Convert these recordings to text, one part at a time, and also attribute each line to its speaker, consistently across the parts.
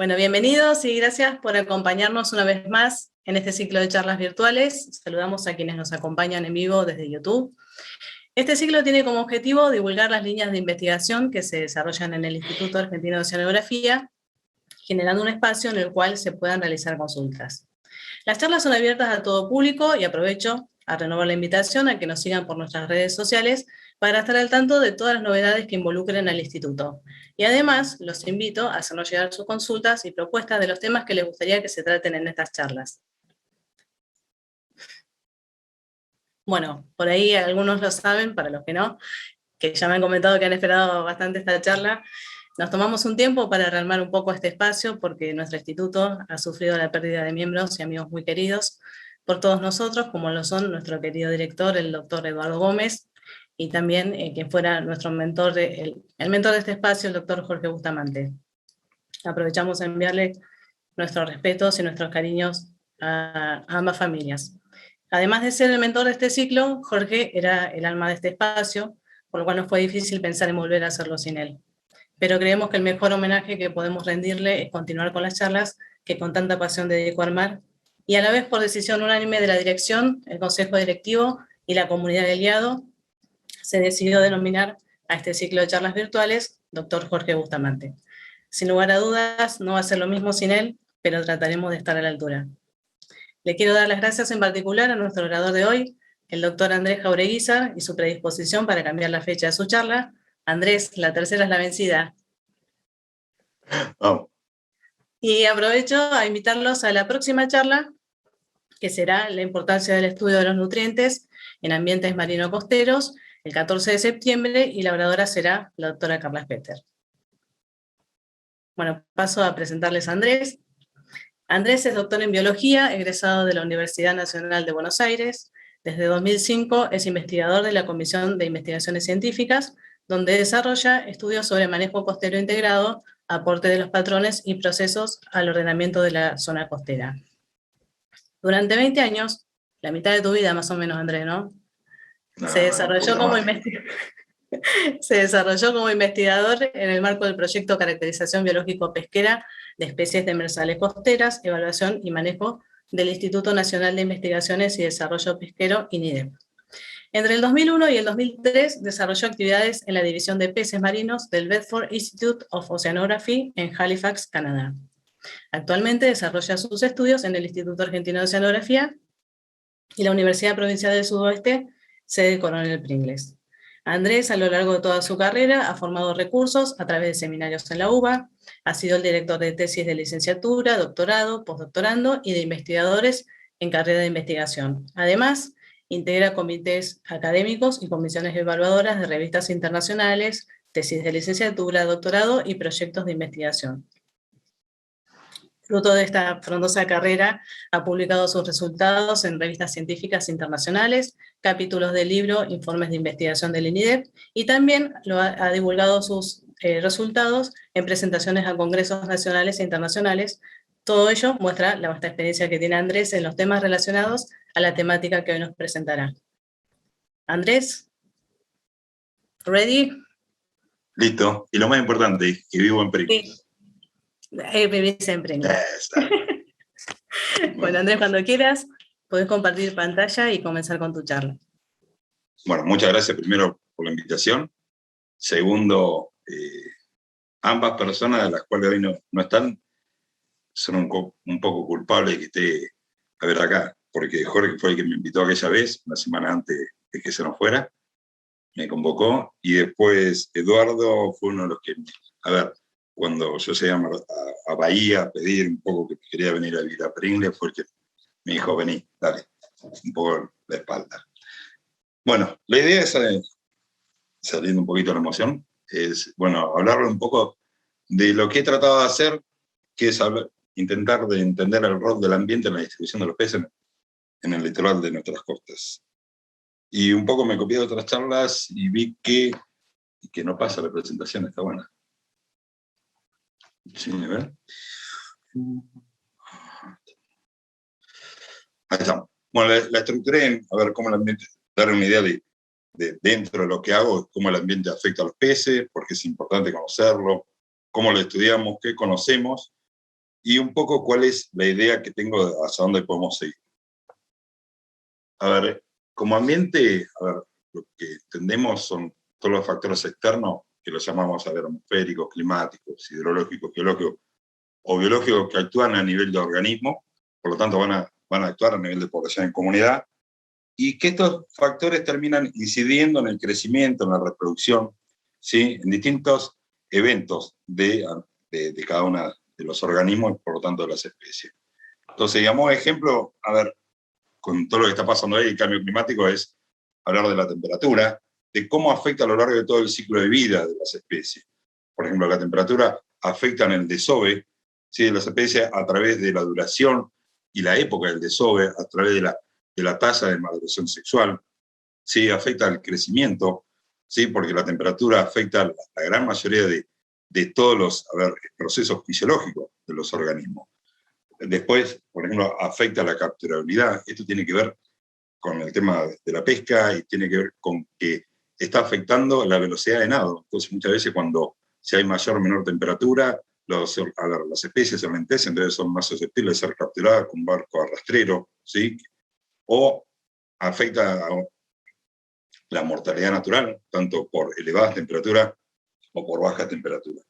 Speaker 1: Bueno, bienvenidos y gracias por acompañarnos una vez más en este ciclo de charlas virtuales. Saludamos a quienes nos acompañan en vivo desde YouTube. Este ciclo tiene como objetivo divulgar las líneas de investigación que se desarrollan en el Instituto Argentino de Oceanografía, generando un espacio en el cual se puedan realizar consultas. Las charlas son abiertas a todo público y aprovecho a renovar la invitación a que nos sigan por nuestras redes sociales para estar al tanto de todas las novedades que involucren al Instituto. Y además, los invito a hacernos llegar sus consultas y propuestas de los temas que les gustaría que se traten en estas charlas. Bueno, por ahí algunos lo saben, para los que no, que ya me han comentado que han esperado bastante esta charla. Nos tomamos un tiempo para rearmar un poco este espacio porque nuestro instituto ha sufrido la pérdida de miembros y amigos muy queridos por todos nosotros, como lo son nuestro querido director, el doctor Eduardo Gómez, y también quien fuera nuestro mentor, el mentor de este espacio, el doctor Jorge Bustamante. Aprovechamos a enviarle nuestros respetos y nuestros cariños a ambas familias. Además de ser el mentor de este ciclo, Jorge era el alma de este espacio, por lo cual nos fue difícil pensar en volver a hacerlo sin él. Pero creemos que el mejor homenaje que podemos rendirle es continuar con las charlas que con tanta pasión dedicó a armar, y a la vez por decisión unánime de la dirección, el consejo directivo y la comunidad de aliado, se decidió denominar a este ciclo de charlas virtuales Dr. Jorge Bustamante. Sin lugar a dudas, no va a ser lo mismo sin él, pero trataremos de estar a la altura. Le quiero dar las gracias en particular a nuestro orador de hoy, el doctor Andrés Jaureguizar, y su predisposición para cambiar la fecha de su charla. Andrés, la tercera es la vencida.
Speaker 2: Oh.
Speaker 1: Y aprovecho a invitarlos a la próxima charla, que será la importancia del estudio de los nutrientes en ambientes marino-costeros, el 14 de septiembre, y la oradora será la doctora Carla Spetter. Bueno, paso a presentarles a Andrés. Andrés es doctor en biología, egresado de la Universidad Nacional de Buenos Aires. Desde 2005 es investigador de la Comisión de Investigaciones Científicas, donde desarrolla estudios sobre manejo costero integrado, aporte de los patrones y procesos al ordenamiento de la zona costera. Durante 20 años, la mitad de tu vida más o menos, Andrés, ¿no? Se desarrolló como investigador en el marco del proyecto Caracterización Biológico-Pesquera de Especies demersales costeras, Evaluación y Manejo del Instituto Nacional de Investigaciones y Desarrollo Pesquero, INIDEP. Entre el 2001 y el 2003 desarrolló actividades en la División de Peces Marinos del Bedford Institute of Oceanography en Halifax, Canadá. Actualmente desarrolla sus estudios en el Instituto Argentino de Oceanografía y la Universidad Provincial del Sudoeste, sede Coronel Pringles. Andrés, a lo largo de toda su carrera, ha formado recursos a través de seminarios en la UBA, ha sido el director de tesis de licenciatura, doctorado, postdoctorando y de investigadores en carrera de investigación. Además, integra comités académicos y comisiones evaluadoras de revistas internacionales, tesis de licenciatura, doctorado y proyectos de investigación. Fruto de esta frondosa carrera, ha publicado sus resultados en revistas científicas internacionales, capítulos del libro, informes de investigación del INIDEP, y también ha divulgado sus resultados en presentaciones a congresos nacionales e internacionales. Todo ello muestra la vasta experiencia que tiene Andrés en los temas relacionados a la temática que hoy nos presentará. Andrés, ¿ready?
Speaker 2: Listo. Y lo más importante, que vivo en Pringles.
Speaker 1: Sí. Vivís en Pringles. Bueno, Andrés, cuando quieras, podés compartir pantalla y comenzar con tu charla.
Speaker 2: Bueno, muchas gracias primero por la invitación. Segundo, ambas personas, de las cuales hoy no están, son un poco culpables de que esté a ver acá, porque Jorge fue el que me invitó aquella vez, una semana antes de que se nos fuera, me convocó, y después Eduardo fue uno de los que, cuando yo llegué a Bahía a pedir un poco que quería venir a vivir a Pringles, fue el que me dijo, vení, dale, un poco la espalda. Bueno, la idea es, saliendo un poquito de la emoción, es, hablarle un poco de lo que he tratado de hacer, que es intentar de entender el rol del ambiente en la distribución de los peces en el litoral de nuestras costas. Y un poco me copié de otras charlas y vi que no pasa la presentación, está buena. Sí, a ver. Ahí estamos. Bueno, la estructuré en, cómo el ambiente, dar una idea de dentro de lo que hago, cómo el ambiente afecta a los peces, por qué es importante conocerlo, cómo lo estudiamos, qué conocemos, y un poco cuál es la idea que tengo de hacia dónde podemos seguir. A ver, como ambiente, a ver, lo que entendemos son todos los factores externos, que los llamamos atmosféricos, climáticos, hidrológicos, geológicos o biológicos, que actúan a nivel de organismo, por lo tanto van a actuar a nivel de población en comunidad, y que estos factores terminan incidiendo en el crecimiento, en la reproducción, ¿sí? En distintos eventos de cada uno de los organismos y por lo tanto de las especies. Entonces, digamos, ejemplo, a ver, con todo lo que está pasando ahí, el cambio climático, es hablar de la temperatura, de cómo afecta a lo largo de todo el ciclo de vida de las especies. Por ejemplo, la temperatura afecta en el desove, ¿sí? De las especies a través de la duración y la época del desove, a través de la tasa de maduración sexual, ¿sí? Afecta al crecimiento, ¿sí? Porque la temperatura afecta a la gran mayoría de todos los procesos fisiológicos de los organismos. Después, por ejemplo, afecta la capturabilidad. Esto tiene que ver con el tema de la pesca y tiene que ver con que está afectando la velocidad de nado. Entonces, muchas veces cuando si hay mayor o menor temperatura, las especies se alentecen, entonces son más susceptibles de ser capturadas con un barco arrastrero, ¿sí? O afecta a la mortalidad natural, tanto por elevadas temperaturas o por baja temperatura.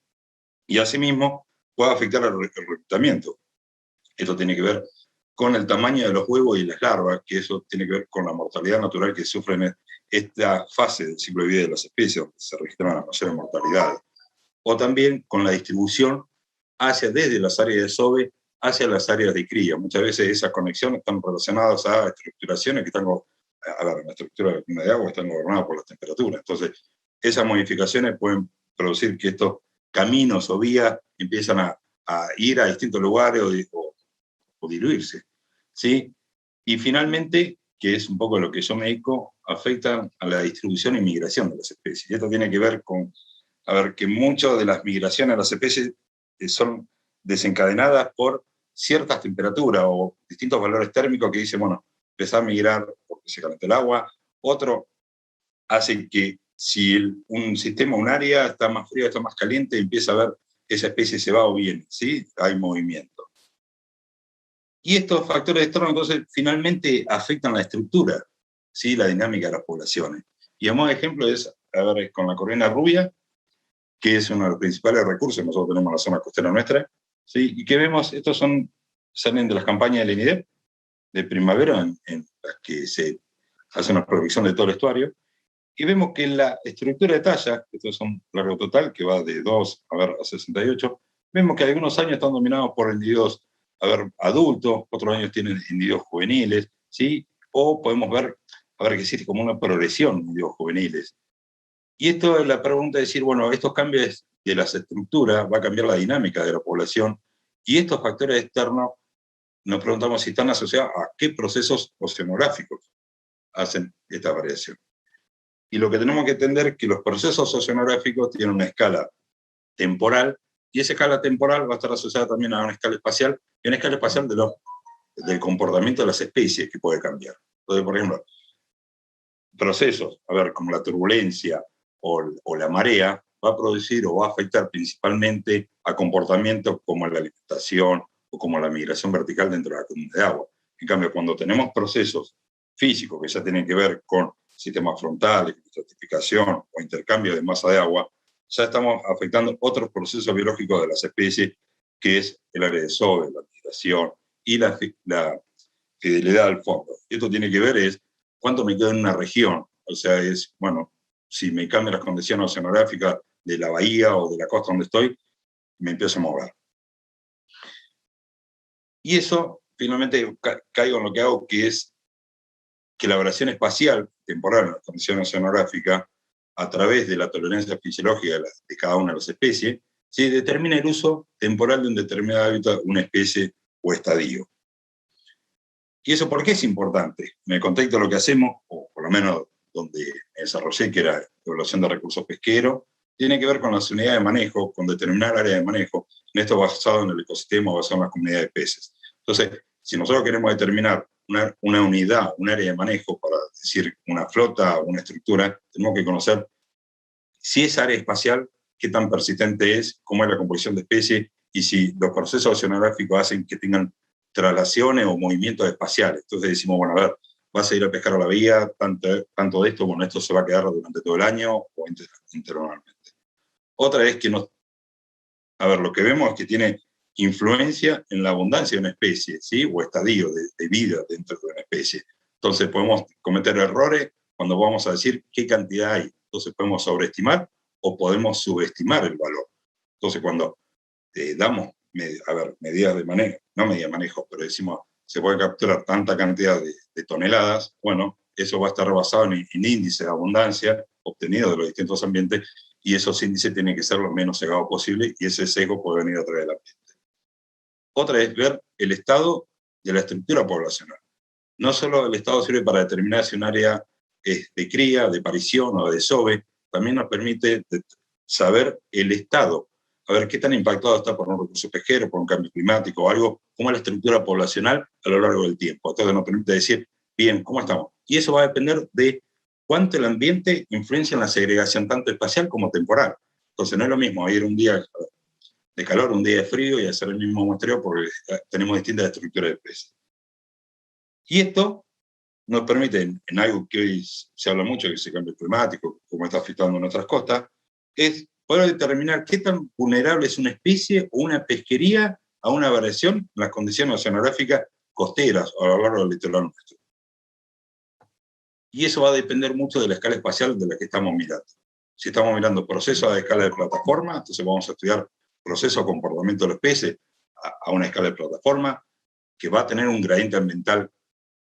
Speaker 2: Y asimismo puede afectar al reclutamiento. Esto tiene que ver con el tamaño de los huevos y las larvas, que eso tiene que ver con la mortalidad natural que sufren en esta fase del ciclo de vida de las especies, donde se registran las mayores mortalidades. O también con la distribución desde las áreas de desove hacia las áreas de cría. Muchas veces esas conexiones están relacionadas a estructuraciones que están, la estructura del clima de agua están gobernadas por las temperaturas. Entonces, esas modificaciones pueden producir que estos caminos o vías empiezan a ir a distintos lugares o diluirse, ¿sí? Y finalmente, que es un poco lo que yo me dedico, afectan a la distribución y migración de las especies. Y esto tiene que ver con, que muchas de las migraciones de las especies son desencadenadas por ciertas temperaturas o distintos valores térmicos que dicen, bueno, empezar a migrar porque se calenta el agua. Otro hace que si un sistema, un área está más fría, está más caliente, empieza a ver que esa especie se va o viene, ¿sí? Hay movimiento. Y estos factores externos, entonces, finalmente afectan la estructura, ¿sí? La dinámica de las poblaciones. Y a modo de ejemplo es, con la corvina rubia, que es uno de los principales recursos que nosotros tenemos en la zona costera nuestra, ¿sí? Y que vemos, salen de las campañas del INIDEP de primavera, en las que se hace una provisión de todo el estuario, y vemos que la estructura de talla, estos son largo total, que va de 2 a 68, vemos que algunos años están dominados por individuos adultos, otros años tienen individuos juveniles, ¿sí? O podemos ver, que existe como una progresión de individuos juveniles. Y esto es la pregunta de decir, bueno, estos cambios de las estructuras va a cambiar la dinámica de la población, y estos factores externos nos preguntamos si están asociados a qué procesos oceanográficos hacen esta variación. Y lo que tenemos que entender es que los procesos oceanográficos tienen una escala temporal, y esa escala temporal va a estar asociada también a una escala espacial, y una escala espacial del comportamiento de las especies que puede cambiar. Entonces, por ejemplo, procesos, como la turbulencia o la marea, va a producir o va a afectar principalmente a comportamientos como la alimentación o como la migración vertical dentro de la columna de agua. En cambio, cuando tenemos procesos físicos que ya tienen que ver con sistemas frontales, estratificación o intercambio de masa de agua, ya estamos afectando otros procesos biológicos de las especies, que es el área de desove, la migración y la fidelidad al fondo. Esto tiene que ver es cuánto me quedo en una región, o sea, es, bueno, si me cambian las condiciones oceanográficas de la bahía o de la costa donde estoy, me empiezo a mover. Y eso, finalmente, caigo en lo que hago, que es que la variación espacial temporal en las condiciones oceanográficas, a través de la tolerancia fisiológica de cada una de las especies, se determina el uso temporal de un determinado hábitat, una especie o estadio. ¿Y eso por qué es importante? En el contexto de lo que hacemos, o por lo menos donde me desarrollé, que era evaluación de recursos pesqueros, tiene que ver con las unidades de manejo, con determinar áreas de manejo, en esto basado en el ecosistema, basado en las comunidades de peces. Entonces, si nosotros queremos determinar una unidad, un área de manejo, para decir una flota o una estructura, tenemos que conocer si esa área espacial, qué tan persistente es, cómo es la composición de especies y si los procesos oceanográficos hacen que tengan traslaciones o movimientos espaciales. Entonces decimos, bueno, a ver, vas a ir a pescar a la bahía, tanto de esto, bueno, esto se va a quedar durante todo el año o internamente. Otra es que a ver, lo que vemos es que tiene influencia en la abundancia de una especie, ¿sí? O estadio de vida dentro de una especie. Entonces podemos cometer errores cuando vamos a decir qué cantidad hay. Entonces podemos sobreestimar o podemos subestimar el valor. Entonces cuando damos, medidas de manejo, no medidas de manejo, pero decimos, se puede capturar tanta cantidad de toneladas, bueno, eso va a estar basado en índices de abundancia obtenidos de los distintos ambientes, y esos índices tienen que ser lo menos sesgados posible, y ese sesgo puede venir a través del ambiente. Otra es ver el estado de la estructura poblacional. No solo el estado sirve para determinar si un área es de cría, de parición o de desove, también nos permite saber el estado, a ver qué tan impactado está por un recurso pesquero, por un cambio climático o algo, cómo es la estructura poblacional a lo largo del tiempo. Entonces nos permite decir, bien, ¿cómo estamos? Y eso va a depender de cuánto el ambiente influencia en la segregación tanto espacial como temporal. Entonces no es lo mismo ir un día de calor, un día de frío y hacer el mismo muestreo porque tenemos distintas estructuras de peces. Y esto nos permite, en algo que hoy se habla mucho, que es el cambio climático, como está afectando en nuestras costas, es poder determinar qué tan vulnerable es una especie o una pesquería a una variación en las condiciones oceanográficas costeras a lo largo del litoral nuestro. Y eso va a depender mucho de la escala espacial de la que estamos mirando. Si estamos mirando procesos a escala de plataforma, entonces vamos a estudiar procesos de comportamiento de los peces a una escala de plataforma, que va a tener un gradiente ambiental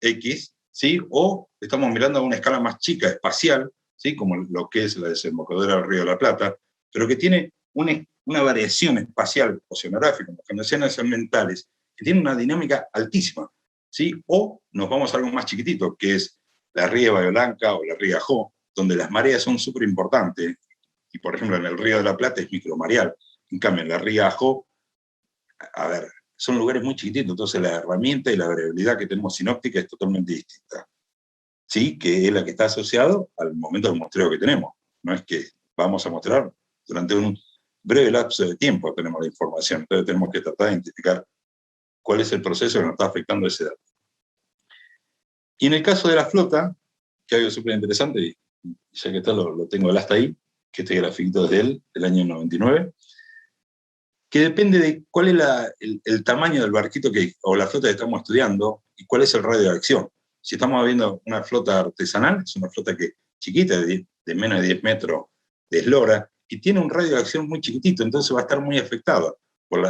Speaker 2: X, ¿sí? O estamos mirando a una escala más chica, espacial, ¿sí? Como lo que es la desembocadura del Río de la Plata, pero que tiene una variación espacial oceanográfica, en las condiciones ambientales, que tiene una dinámica altísima, ¿sí? O nos vamos a algo más chiquitito, que es la ría de Bahía Blanca o la ría Ajó, donde las mareas son súper importantes, y por ejemplo en el Río de la Plata es micromareal, en cambio en la ría Ajó, a ver, son lugares muy chiquititos, entonces la herramienta y la variabilidad que tenemos sinóptica es totalmente distinta, ¿sí? Que es la que está asociado al momento del muestreo que tenemos. No es que vamos a mostrar durante un breve lapso de tiempo tenemos la información, entonces tenemos que tratar de identificar cuál es el proceso que nos está afectando ese dato. Y en el caso de la flota, que hay algo súper interesante, y ya que está lo tengo el hasta ahí, que este grafiquito es de él, del año 99, que depende de cuál es el tamaño del barquito o la flota que estamos estudiando y cuál es el radio de acción. Si estamos viendo una flota artesanal, es una flota chiquita, de menos de 10 metros de eslora, y tiene un radio de acción muy chiquitito, entonces va a estar muy afectada.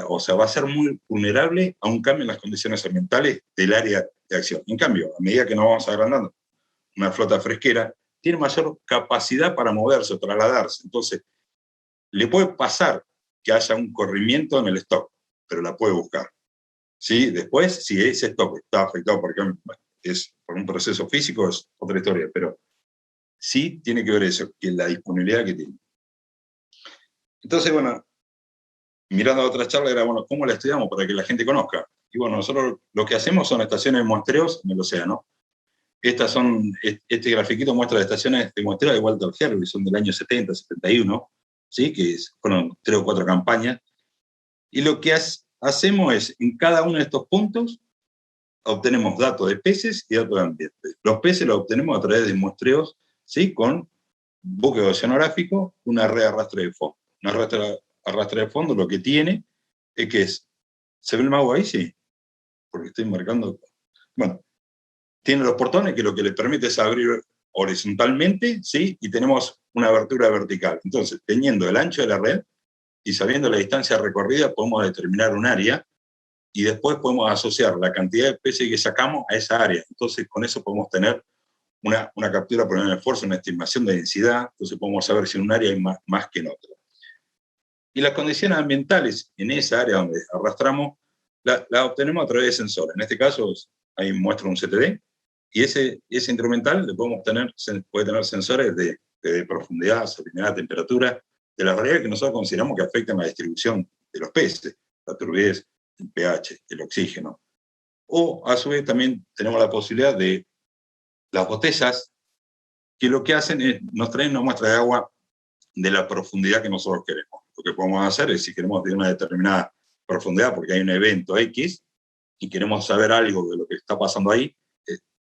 Speaker 2: O sea, va a ser muy vulnerable a un cambio en las condiciones ambientales del área de acción. En cambio, a medida que nos vamos agrandando, una flota fresquera tiene mayor capacidad para moverse o trasladarse. Entonces, le puede pasar que haya un corrimiento en el stock, pero la puede buscar. ¿Sí? Después, si ese stock está afectado por un proceso físico, es otra historia, pero sí tiene que ver eso, que la disponibilidad que tiene. Entonces, bueno, mirando a otras charlas, era, bueno, ¿cómo la estudiamos para que la gente conozca? Y bueno, nosotros lo que hacemos son estaciones de muestreos en el océano. Este grafiquito muestra las estaciones de muestreo de Walter Hervey, son del año 70, 71, ¿sí? Que fueron 3 o 4 campañas. Y lo que hacemos es, en cada uno de estos puntos, obtenemos datos de peces y datos de ambiente. Los peces los obtenemos a través de muestreos, ¿sí? Con buque oceanográfico, una red de arrastre de fondo. Una red de arrastre de fondo lo que tiene es que ¿se ve el mago ahí? Sí, porque estoy marcando. Bueno, tiene los portones que lo que les permite es abrir horizontalmente, ¿sí? Y tenemos una abertura vertical. Entonces, teniendo el ancho de la red y sabiendo la distancia recorrida, podemos determinar un área y después podemos asociar la cantidad de peces que sacamos a esa área. Entonces, con eso podemos tener una captura por un esfuerzo, una estimación de densidad, entonces podemos saber si en un área hay más que en otra. Y las condiciones ambientales en esa área donde arrastramos, la obtenemos a través de sensores. En este caso, ahí muestra un CTD, y ese instrumental puede tener sensores de profundidad, salinidad, temperatura, de las variables que nosotros consideramos que afectan la distribución de los peces, la turbidez, el pH, el oxígeno. O, a su vez, también tenemos la posibilidad de las botellas, que lo que hacen es nos traen una muestra de agua de la profundidad que nosotros queremos. Lo que podemos hacer es, si queremos de una determinada profundidad porque hay un evento X y queremos saber algo de lo que está pasando ahí,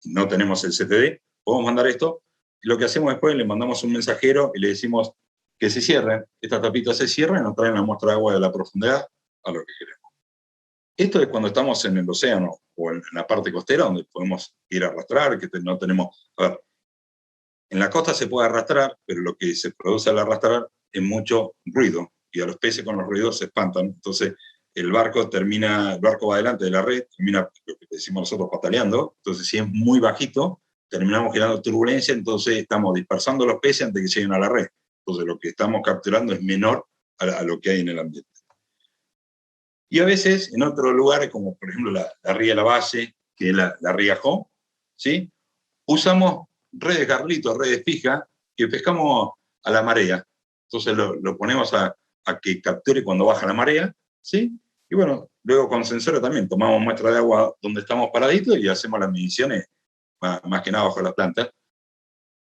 Speaker 2: no tenemos el CTD, podemos mandar esto, y lo que hacemos después, le mandamos un mensajero y le decimos que se cierren, estas tapitas se cierran y nos traen la muestra de agua de la profundidad a lo que queremos. Esto es cuando estamos en el océano o en la parte costera, donde podemos ir a arrastrar, que no tenemos... A ver, en la costa se puede arrastrar, pero lo que se produce al arrastrar es mucho ruido, y a los peces con los ruidos se espantan. Entonces, el barco va delante de la red, termina, lo que decimos nosotros, pataleando. Entonces, si es muy bajito, terminamos generando turbulencia, entonces estamos dispersando los peces antes de que lleguen a la red. Entonces, lo que estamos capturando es menor a lo que hay en el ambiente. Y a veces, en otros lugares, como por ejemplo la ría La Valle, que es la ría Jo, ¿sí? Usamos redes garlitos, redes fijas, que pescamos a la marea. Entonces lo ponemos a que capture cuando baja la marea, ¿sí? Y bueno, luego con sensores también tomamos muestra de agua donde estamos paraditos y hacemos las mediciones, más que nada bajo la planta.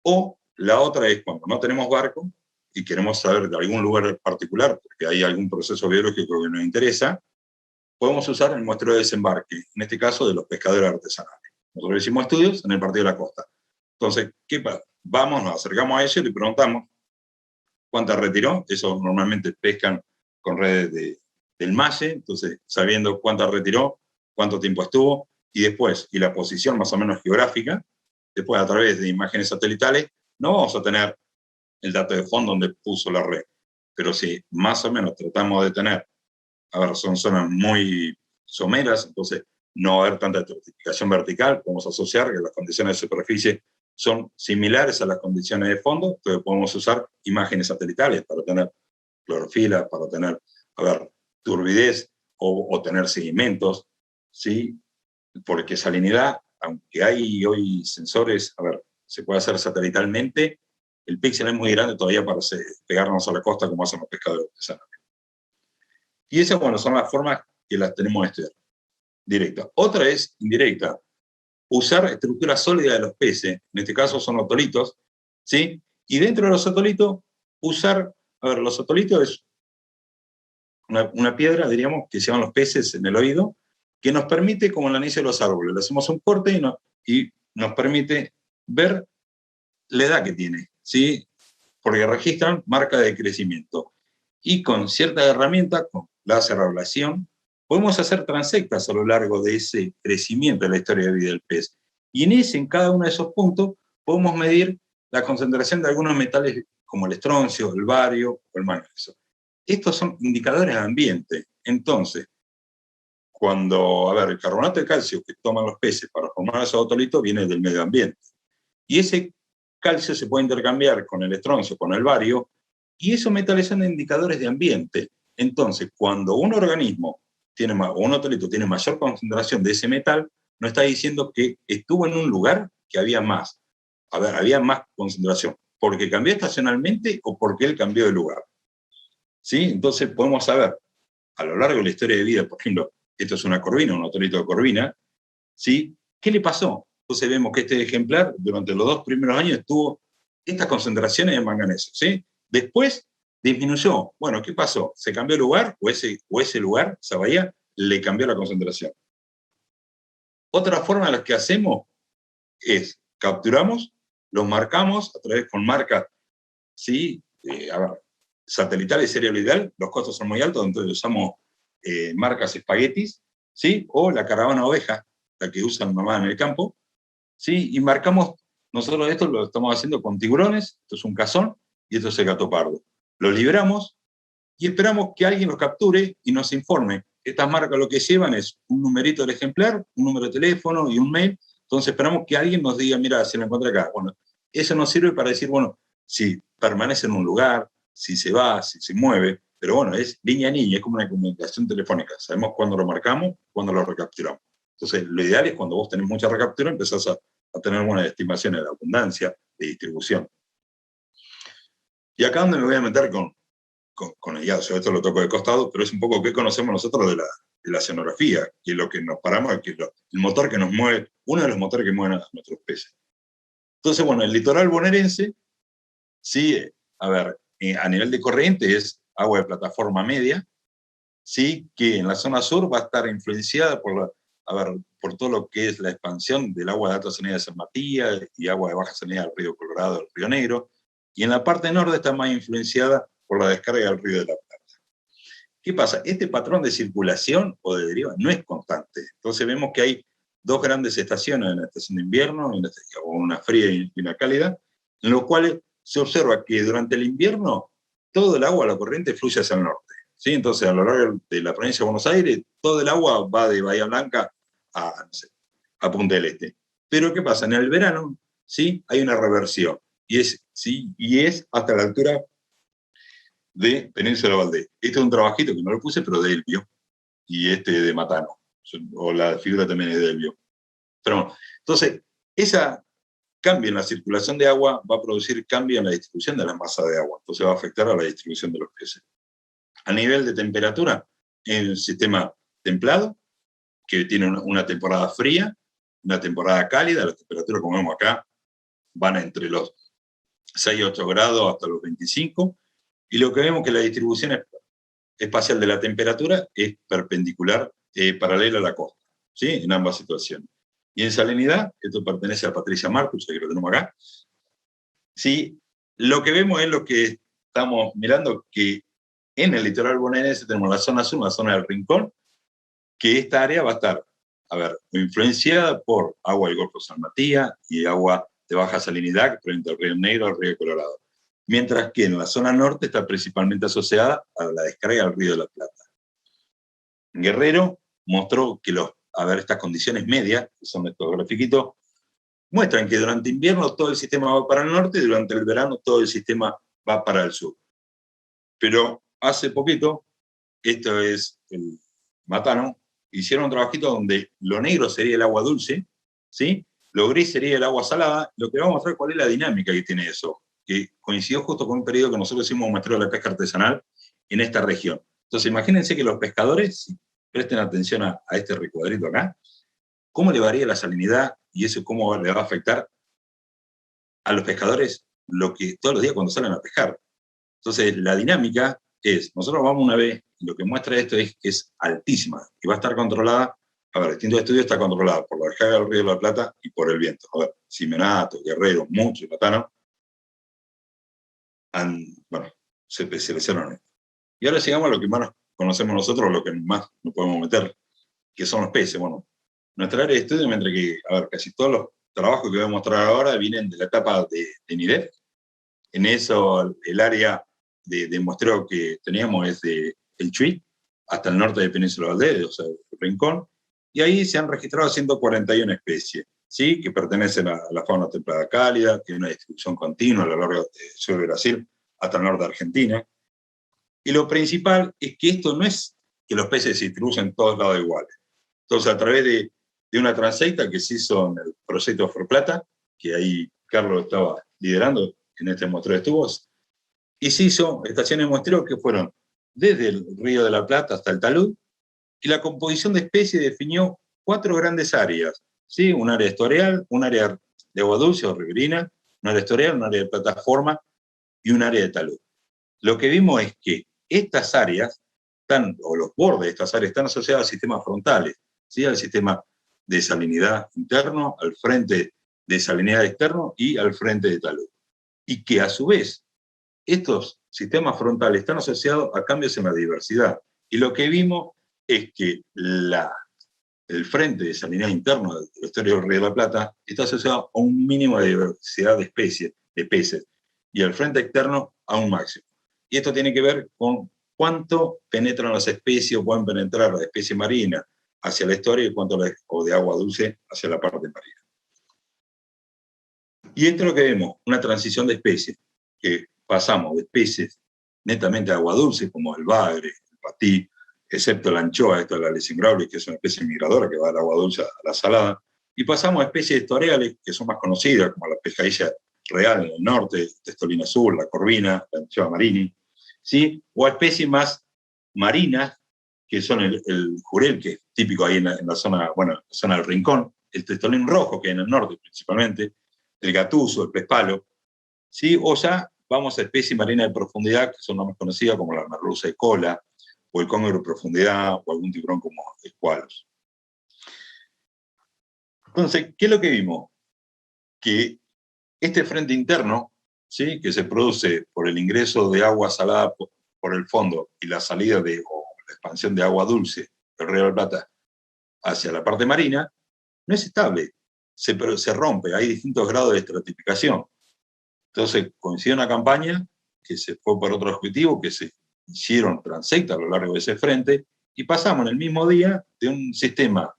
Speaker 2: O la otra es cuando no tenemos barco y queremos saber de algún lugar particular, porque hay algún proceso biológico que nos interesa, podemos usar el muestreo de desembarque, en este caso de los pescadores artesanales. Nosotros hicimos estudios en el Partido de la Costa. Entonces, ¿qué pasa? Vamos, nos acercamos a ellos y le preguntamos cuántas retiró. Eso normalmente pescan con redes del MASE, entonces sabiendo cuántas retiró, cuánto tiempo estuvo, y después, y la posición más o menos geográfica, después a través de imágenes satelitales, no vamos a tener el dato de fondo donde puso la red, pero si más o menos tratamos de tener, a ver, son zonas muy someras, entonces no va a haber tanta estratificación vertical, podemos asociar que las condiciones de superficie son similares a las condiciones de fondo, entonces podemos usar imágenes satelitales para tener clorofila, para tener, a ver, turbidez o tener sedimentos, ¿sí? Porque salinidad, aunque hay hoy sensores, a ver, se puede hacer satelitalmente, el píxel es muy grande todavía para pegarnos a la costa como hacen los pescadores artesanales. Y esas, bueno, son las formas que las tenemos que estudiar. Directa. Otra es indirecta. Usar estructuras sólidas de los peces, en este caso son otolitos, ¿sí? Y dentro de los otolitos, usar, a ver, los otolitos es una piedra, diríamos, que llevan los peces en el oído, que nos permite, como en el inicio de los árboles, le hacemos un corte y nos permite ver la edad que tiene, ¿sí? Porque registran marca de crecimiento. Y con ciertas herramientas, con láser ablación, podemos hacer transectas a lo largo de ese crecimiento de la historia de vida del pez. Y en cada uno de esos puntos, podemos medir la concentración de algunos metales como el estroncio, el bario o el magnesio. Estos son indicadores de ambiente. Entonces, cuando, a ver, el carbonato de calcio que toman los peces para formar esos otolitos viene del medio ambiente. Y ese calcio se puede intercambiar con el estroncio, con el bario, y esos metales son indicadores de ambiente. Entonces, cuando un organismo o un otolito tiene mayor concentración de ese metal, no está diciendo que estuvo en un lugar que había más. A ver, había más concentración, porque cambió estacionalmente o porque él cambió de lugar. ¿Sí? Entonces podemos saber, a lo largo de la historia de vida, por ejemplo, esto es una corvina, un otolito de corvina, ¿sí? ¿Qué le pasó? Entonces vemos que este ejemplar, durante los 2 primeros años, tuvo estas concentraciones de manganeso, ¿sí? Después disminuyó. Bueno, ¿qué pasó? ¿Se cambió el lugar o ese lugar, esa bahía, le cambió la concentración? Otra forma de las que hacemos es capturamos, los marcamos a través con marcas, ¿sí? A ver, satelitales serial, los costos son muy altos, entonces usamos marcas espaguetis, ¿sí? O la caravana oveja, la que usan mamá en el campo, ¿sí? Y marcamos, nosotros esto lo estamos haciendo con tiburones, esto es un cazón y esto es el gato pardo. Los liberamos y esperamos que alguien los capture y nos informe. Estas marcas lo que llevan es un numerito del ejemplar, un número de teléfono y un mail. Entonces esperamos que alguien nos diga, mira, se lo encuentra acá. Bueno, eso nos sirve para decir, bueno, si permanece en un lugar, si se va, si se mueve, pero bueno, es línea a línea, es como una comunicación telefónica. Sabemos cuándo lo marcamos, cuándo lo recapturamos. Entonces, lo ideal es cuando vos tenés mucha recaptura, empezás a tener buenas estimaciones de abundancia, de distribución. Y acá donde me voy a meter con el yazo, esto lo toco de costado, pero es un poco qué conocemos nosotros de la oceanografía, que es lo que nos paramos, que es el motor que nos mueve, uno de los motores que mueven a nuestros peces. Entonces, bueno, el litoral bonaerense, sí, a ver, a nivel de corriente es agua de plataforma media, ¿sí? Que en la zona sur va a estar influenciada por todo lo que es la expansión del agua de alta salinidad de San Matías y agua de baja salinidad del río Colorado, del río Negro, y en la parte norte está más influenciada por la descarga del río de la Plata. ¿Qué pasa? Este patrón de circulación o de deriva no es constante. Entonces vemos que hay dos grandes estaciones, en la estación de invierno, una fría y una cálida, en los cuales se observa que durante el invierno todo el agua, la corriente, fluye hacia el norte. ¿Sí? Entonces, a lo largo de la provincia de Buenos Aires, todo el agua va de Bahía Blanca a, no sé, a Punta del Este. Pero ¿qué pasa? En el verano, ¿sí? Hay una reversión, ¿sí? Y es hasta la altura de Península Valdés. Este es un trabajito que no lo puse, pero de Elvio, y este de Matano, o la figura también es de Elvio. Pero bueno, entonces, ese cambio en la circulación de agua va a producir cambio en la distribución de la masa de agua, entonces va a afectar a la distribución de los peces. A nivel de temperatura, en el sistema templado, que tiene una temporada fría, una temporada cálida, las temperaturas, como vemos acá, van entre los 6 y 8 grados hasta los 25, y lo que vemos que la distribución espacial de la temperatura es perpendicular, paralela a la costa, ¿sí? En ambas situaciones. Y en salinidad, esto pertenece a Patricia Marcus, que lo tenemos acá, ¿sí? Lo que vemos es lo que estamos mirando, que en el litoral bonaerense tenemos la zona sur, la zona del Rincón, que esta área va a estar, influenciada por agua del Golfo San Matías y agua de baja salinidad, frente al río Negro, al río Colorado. Mientras que en la zona norte está principalmente asociada a la descarga del río de la Plata. Guerrero mostró que estas condiciones medias, que son estos grafiquitos, muestran que durante invierno todo el sistema va para el norte y durante el verano todo el sistema va para el sur. Pero hace poquito, esto es el Matano, hicieron un trabajito donde lo negro sería el agua dulce, ¿sí? Lo gris sería el agua salada. Lo que vamos a mostrar cuál es la dinámica que tiene eso, que coincidió justo con un periodo que nosotros hicimos un muestreo de la pesca artesanal en esta región. Entonces imagínense que los pescadores, presten atención a este recuadrito acá, cómo le varía la salinidad y eso cómo le va a afectar a los pescadores todos los días cuando salen a pescar. Entonces la dinámica es, nosotros vamos una vez, y lo que muestra esto es que es altísima y va a estar controlada, distintos estudios está controlada por la descarga del río de la Plata y por el viento. Simeonato, Guerrero, Mucho y Matano se especializaron en esto. Y ahora llegamos a lo que más conocemos nosotros, lo que más nos podemos meter, que son los peces. Bueno, nuestra área de estudio, mientras que, casi todos los trabajos que voy a mostrar ahora vienen de la etapa de NIDEF. En eso, el área de muestreo que teníamos es de El Chuy, hasta el norte de Península Valdés, o sea, el Rincón, y ahí se han registrado 141 especies, ¿sí? Que pertenecen a la fauna templada cálida, tiene una distribución continua a lo largo del sur de Brasil, hasta el norte de Argentina. Y lo principal es que esto no es que los peces se distribuyen en todos lados iguales. Entonces, a través de una transecta que se hizo en el proyecto Forplata, que ahí Carlos estaba liderando en este muestreo de tubos, y se hizo estaciones de muestreo que fueron desde el Río de la Plata hasta el talud, y la composición de especies definió 4 grandes áreas, ¿sí? Un área estuarial, un área de agua dulce o riverina, un área estuarial, un área de plataforma y un área de talud. Lo que vimos es que estas áreas, o los bordes de estas áreas, están asociados a sistemas frontales, ¿sí? Al sistema de salinidad interno, al frente de salinidad externo y al frente de talud. Y que a su vez, estos sistemas frontales están asociados a cambios en la diversidad. Y lo que vimos es que el frente de salinidad interno del estuario del Río de la Plata está asociado a un mínimo de diversidad de especies, de peces, y el frente externo a un máximo. Y esto tiene que ver con cuánto penetran las especies o pueden penetrar las especies marinas hacia el estuario y cuánto de agua dulce hacia la parte marina. Y esto es lo que vemos, una transición de especies, que pasamos de especies netamente de agua dulce, como el bagre, el patí, excepto la anchoa, esta es la Lysimgrauli, que es una especie migradora que va del agua dulce a la salada, y pasamos a especies estuariales, que son más conocidas, como la pescadilla real en el norte, testolina azul, la corvina, la anchoa marini, ¿sí? O a especies más marinas, que son el jurel, que es típico ahí en la zona, la zona del Rincón, el testolín rojo, que es en el norte principalmente, el gatuso, el pez palo, ¿sí? O ya vamos a especies marinas de profundidad, que son las más conocidas, como la merluza de cola, o el cóngoro de profundidad, o algún tiburón como escualos. Entonces, ¿qué es lo que vimos? Que este frente interno, ¿sí?, que se produce por el ingreso de agua salada por el fondo y la salida o la expansión de agua dulce del Río de la Plata hacia la parte marina, no es estable, se rompe, hay distintos grados de estratificación. Entonces, coincide una campaña que se fue por otro objetivo, que se hicieron transectas a lo largo de ese frente, y pasamos en el mismo día de un sistema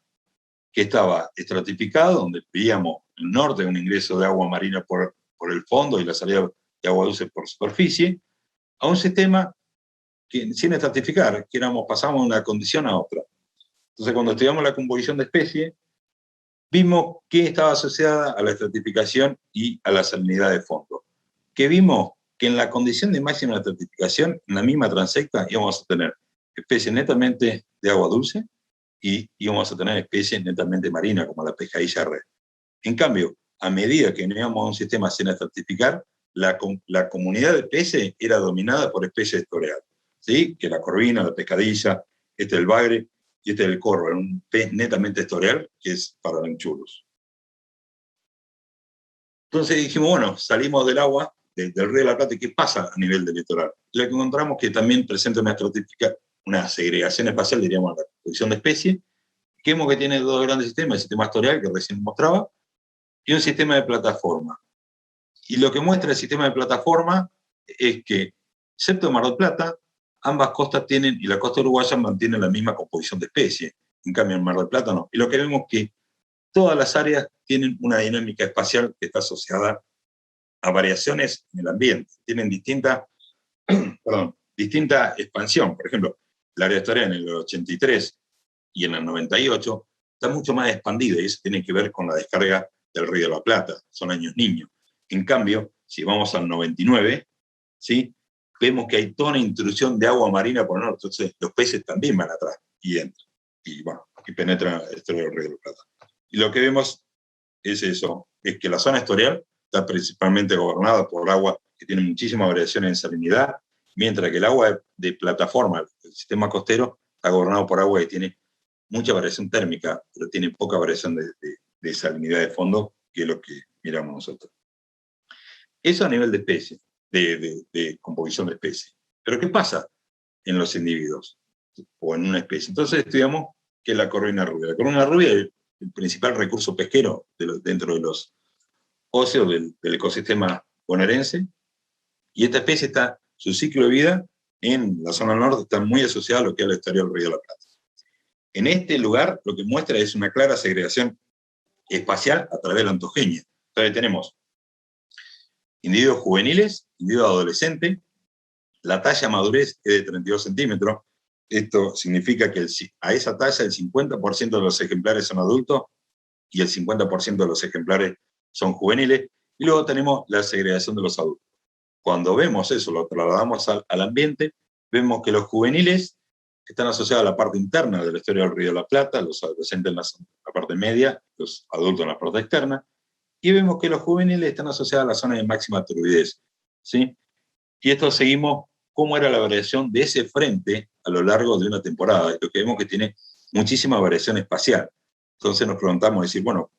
Speaker 2: que estaba estratificado, donde veíamos el norte un ingreso de agua marina por el fondo y la salida de agua dulce por superficie, a un sistema que, sin estratificar, que pasamos de una condición a otra. Entonces, cuando estudiamos la composición de especies, vimos que estaba asociada a la estratificación y a la salinidad de fondo. Que vimos que en la condición de máxima estratificación, en la misma transecta, íbamos a tener especies netamente de agua dulce y íbamos a tener especies netamente marinas, como la pescadilla red. En cambio, a medida que íbamos a un sistema sin estratificar, la comunidad de peces era dominada por especies estoreales, ¿sí?, que la corvina, la pescadilla, el bagre, y el corvo, un pez netamente estoreal, que es para lenchuros. Entonces dijimos, bueno, salimos del agua, del Río de la Plata, ¿y qué pasa a nivel del litoral? Lo que encontramos que también presenta una segregación espacial, diríamos, la composición de especies, que vemos que tiene dos grandes sistemas, el sistema estoreal, que recién mostraba, y un sistema de plataforma. Y lo que muestra el sistema de plataforma es que, excepto Mar del Plata, ambas costas tienen, y la costa uruguaya mantiene la misma composición de especies. En cambio, en Mar del Plata no. Y lo que vemos es que todas las áreas tienen una dinámica espacial que está asociada a variaciones en el ambiente. Tienen distinta expansión. Por ejemplo, el área estoreal en el 83 y en el 98 está mucho más expandida, y eso tiene que ver con la descarga del Río de la Plata. Son años niños. En cambio, si vamos al 99, ¿sí?, vemos que hay toda una intrusión de agua marina por el norte, entonces los peces también van atrás y entran, y penetran el estuario del Río de la Plata. Y lo que vemos es eso, es que la zona estuarial está principalmente gobernada por agua que tiene muchísima variación en salinidad, mientras que el agua de plataforma, el sistema costero, está gobernado por agua que tiene mucha variación térmica, pero tiene poca variación de salinidad de fondo, que es lo que miramos nosotros. Eso a nivel de especie, de composición de especie. Pero ¿qué pasa en los individuos o en una especie? Entonces estudiamos qué es la corvina rubia. La corvina rubia es el principal recurso pesquero dentro de los óseos del ecosistema bonaerense, y esta especie su ciclo de vida en la zona norte está muy asociado a lo que es la estuario del Río de la Plata. En este lugar lo que muestra es una clara segregación espacial a través de la ontogenia. Entonces tenemos individuos juveniles, individuos adolescentes, la talla madurez es de 32 centímetros. Esto significa que a esa talla el 50% de los ejemplares son adultos y el 50% de los ejemplares son juveniles. Y luego tenemos la segregación de los adultos. Cuando vemos eso, lo trasladamos al ambiente, vemos que los juveniles están asociados a la parte interna de la estuario del Río de la Plata, los adolescentes en la parte media, los adultos en la parte externa, y vemos que los juveniles están asociados a la zona de máxima turbidez, ¿sí? Y esto seguimos cómo era la variación de ese frente a lo largo de una temporada, y lo que vemos que tiene muchísima variación espacial. Entonces nos preguntamos, decir, bueno,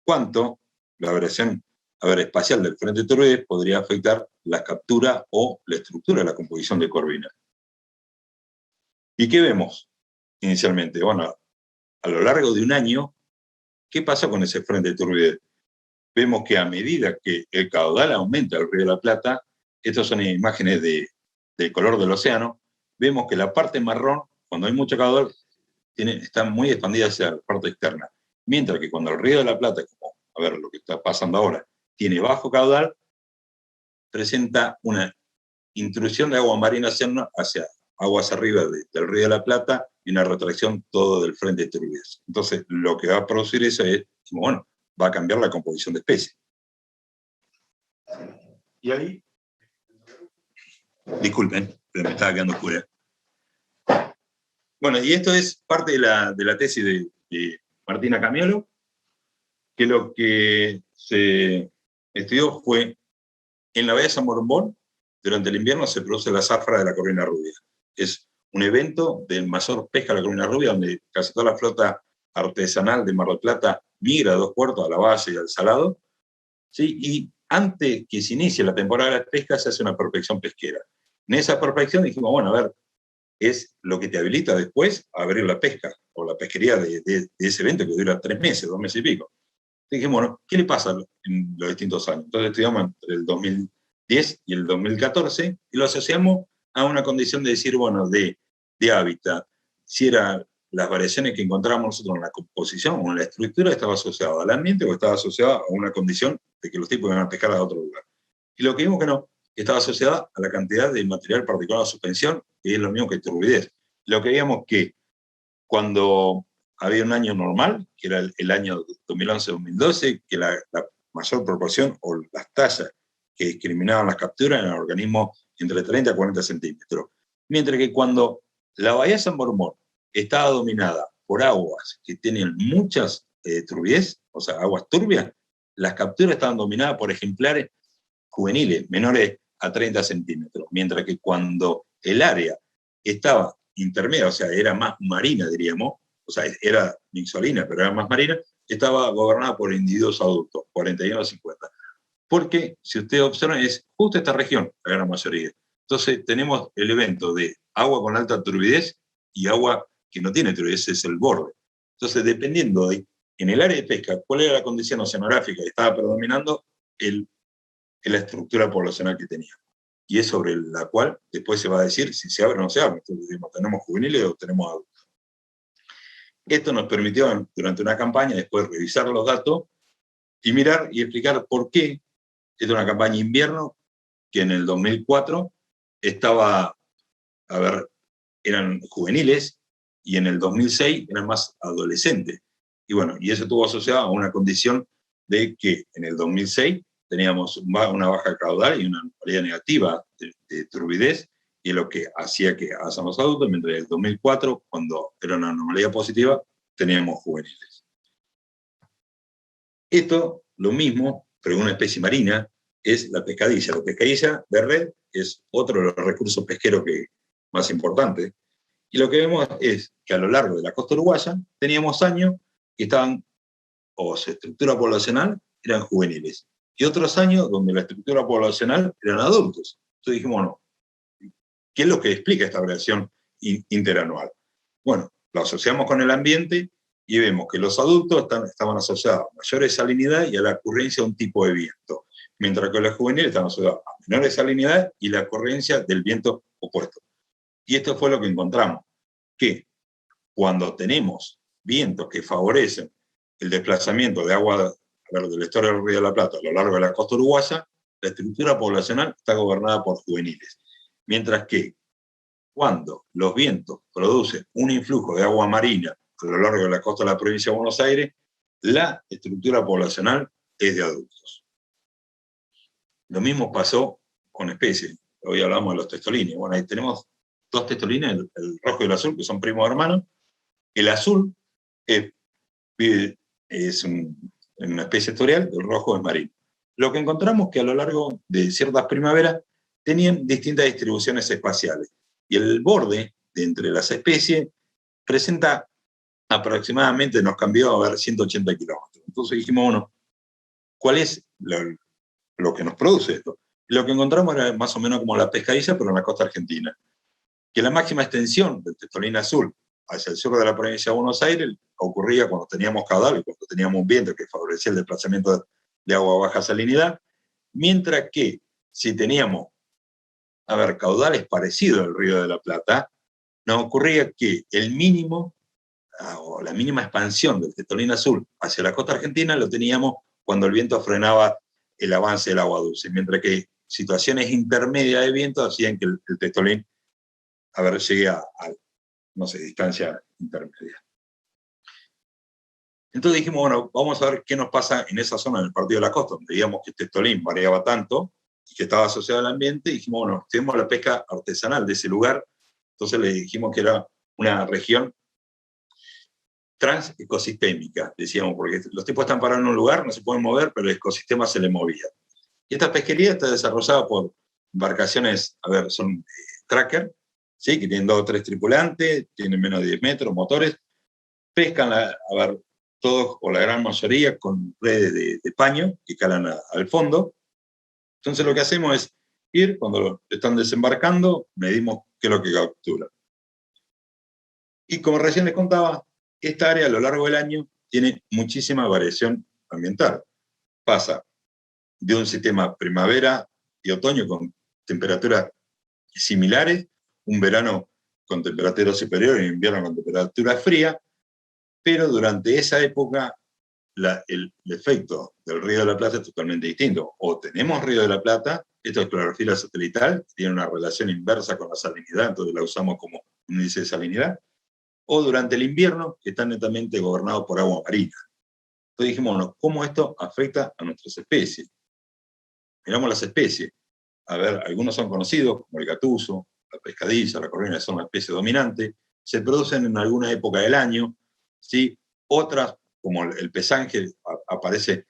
Speaker 2: ¿cuánto la variación espacial del frente de turbidez podría afectar la captura o la estructura de la composición de corvina? ¿Y qué vemos inicialmente? Bueno, a lo largo de un año, ¿qué pasa con ese frente de turbidez? Vemos que a medida que el caudal aumenta del Río de la Plata, estas son imágenes del color del océano, vemos que la parte marrón, cuando hay mucho caudal, está muy expandida hacia la parte externa. Mientras que cuando el Río de la Plata, como a ver lo que está pasando ahora, tiene bajo caudal, presenta una intrusión de agua marina hacia aguas arriba del Río de la Plata y una retracción todo del frente de turbidez. Entonces, lo que va a producir eso es, bueno, va a cambiar la composición de especies. Y ahí, disculpen, pero me estaba quedando oscura. Bueno, y esto es parte de la tesis de Martina Camiolo, que lo que se estudió fue en la bahía de San Borondón, durante el invierno se produce la zafra de la corvina rubia. Es un evento de mayor pesca a la Colina Rubia, donde casi toda la flota artesanal de Mar del Plata migra a 2 puertos, a la Valle y al Salado, ¿sí? Y antes que se inicie la temporada de pesca se hace una prospección pesquera. En esa prospección dijimos, bueno, a ver, es lo que te habilita después a abrir la pesca, o la pesquería de ese evento que dura 3 meses, 2 meses y pico. Entonces dijimos, bueno, ¿qué le pasa en los distintos años? Entonces estudiamos entre el 2010 y el 2014 y lo asociamos a una condición de decir, bueno, de hábitat, si eran las variaciones que encontramos nosotros en la composición o en la estructura, estaba asociado al ambiente o estaba asociado a una condición de que los tipos iban a pescar a otro lugar. Y lo que vimos que no, que estaba asociada a la cantidad de material particular de suspensión, que es lo mismo que turbidez. Lo que vimos que cuando había un año normal, que era el año 2011-2012, que la mayor proporción o las tallas que discriminaban las capturas eran organismos entre 30 a 40 centímetros. Mientras que cuando la bahía San Bormón estaba dominada por aguas que tienen muchas turbidez, o sea, aguas turbias, las capturas estaban dominadas por ejemplares juveniles, menores a 30 centímetros. Mientras que cuando el área estaba intermedia, o sea, era más marina, diríamos, o sea, era mixolina, pero era más marina, estaba gobernada por individuos adultos, 41 a 50. Porque, si ustedes observan, es justo esta región, la gran mayoría. Entonces, tenemos el evento de agua con alta turbidez y agua que no tiene turbidez, es el borde. Entonces, dependiendo de, en el área de pesca, cuál era la condición oceanográfica que estaba predominando, la estructura poblacional que teníamos. Y es sobre la cual después se va a decir si se abre o no se abre. Entonces, ¿tenemos juveniles o tenemos adultos? Esto nos permitió, durante una campaña, después revisar los datos y mirar y explicar por qué. Esta es una campaña invierno que en el 2004 estaba, a ver, eran juveniles y en el 2006 eran más adolescentes. Y bueno, y eso estuvo asociado a una condición de que en el 2006 teníamos una baja caudal y una anomalía negativa de turbidez, y lo que hacía que hayamos adultos, mientras en el 2004, cuando era una anomalía positiva, teníamos juveniles. Esto, lo mismo, pero una especie marina, es la pescadilla. La pescadilla de red es otro de los recursos pesqueros más importantes. Y lo que vemos es que a lo largo de la costa uruguaya teníamos años que estaban, o su estructura poblacional, eran juveniles. Y otros años donde la estructura poblacional eran adultos. Entonces dijimos, bueno, ¿qué es lo que explica esta variación interanual? Bueno, lo asociamos con el ambiente y vemos que los adultos estaban asociados a mayor salinidad y a la ocurrencia de un tipo de viento, mientras que los juveniles estaban asociados a menor salinidad y la ocurrencia del viento opuesto. Y esto fue lo que encontramos, que cuando tenemos vientos que favorecen el desplazamiento de agua del estuario del Río de la Plata a lo largo de la costa uruguaya, la estructura poblacional está gobernada por juveniles. Mientras que cuando los vientos producen un influjo de agua marina a lo largo de la costa de la provincia de Buenos Aires, la estructura poblacional es de adultos. Lo mismo pasó con especies. Hoy hablamos de los testolines. Bueno, ahí tenemos 2 testolines, el rojo y el azul, que son primos hermanos. El azul es una especie estuarial, el rojo es marino. Lo que encontramos es que a lo largo de ciertas primaveras tenían distintas distribuciones espaciales. Y el borde de entre las especies presenta aproximadamente, nos cambió a ver 180 kilómetros. Entonces dijimos, bueno, ¿cuál es lo que nos produce esto? Lo que encontramos era más o menos como la pescadilla, pero en la costa argentina. Que la máxima extensión del testolín azul hacia el sur de la provincia de Buenos Aires ocurría cuando teníamos caudal y cuando teníamos un viento que favorecía el desplazamiento de agua a baja salinidad, mientras que si teníamos, caudales parecidos al Río de la Plata, nos ocurría que el mínimo, o la mínima expansión del testolín azul hacia la costa argentina lo teníamos cuando el viento frenaba el avance del agua dulce, mientras que situaciones intermedias de viento hacían que el testolín llegue a distancia intermedia. Entonces dijimos, bueno, vamos a ver qué nos pasa en esa zona del Partido de la Costa, donde veíamos que el testolín variaba tanto y que estaba asociado al ambiente, y dijimos, bueno, tenemos la pesca artesanal de ese lugar, entonces le dijimos que era una región transecosistémica, decíamos, porque los tipos están parados en un lugar, no se pueden mover, pero el ecosistema se le movía. Y esta pesquería está desarrollada por embarcaciones, son tracker, ¿sí? Que tienen 2 o 3 tripulantes, tienen menos de 10 metros, motores, pescan, todos o la gran mayoría con redes de paño que calan al fondo. Entonces lo que hacemos es ir, cuando están desembarcando, medimos qué es lo que capturan. Y como recién les contaba, esta área a lo largo del año tiene muchísima variación ambiental. Pasa de un sistema primavera y otoño con temperaturas similares, un verano con temperaturas superiores y un invierno con temperaturas frías, pero durante esa época el efecto del Río de la Plata es totalmente distinto. O tenemos Río de la Plata, esto es clorofila satelital, tiene una relación inversa con la salinidad, entonces la usamos como índice de salinidad, o durante el invierno, que está netamente gobernado por agua marina. Entonces dijimos, bueno, ¿cómo esto afecta a nuestras especies? Miramos las especies. A ver, algunos son conocidos, como el gatuso, la pescadilla, la corvina, son una especie dominante, se producen en alguna época del año, ¿sí? Otras, como el pezángel, aparece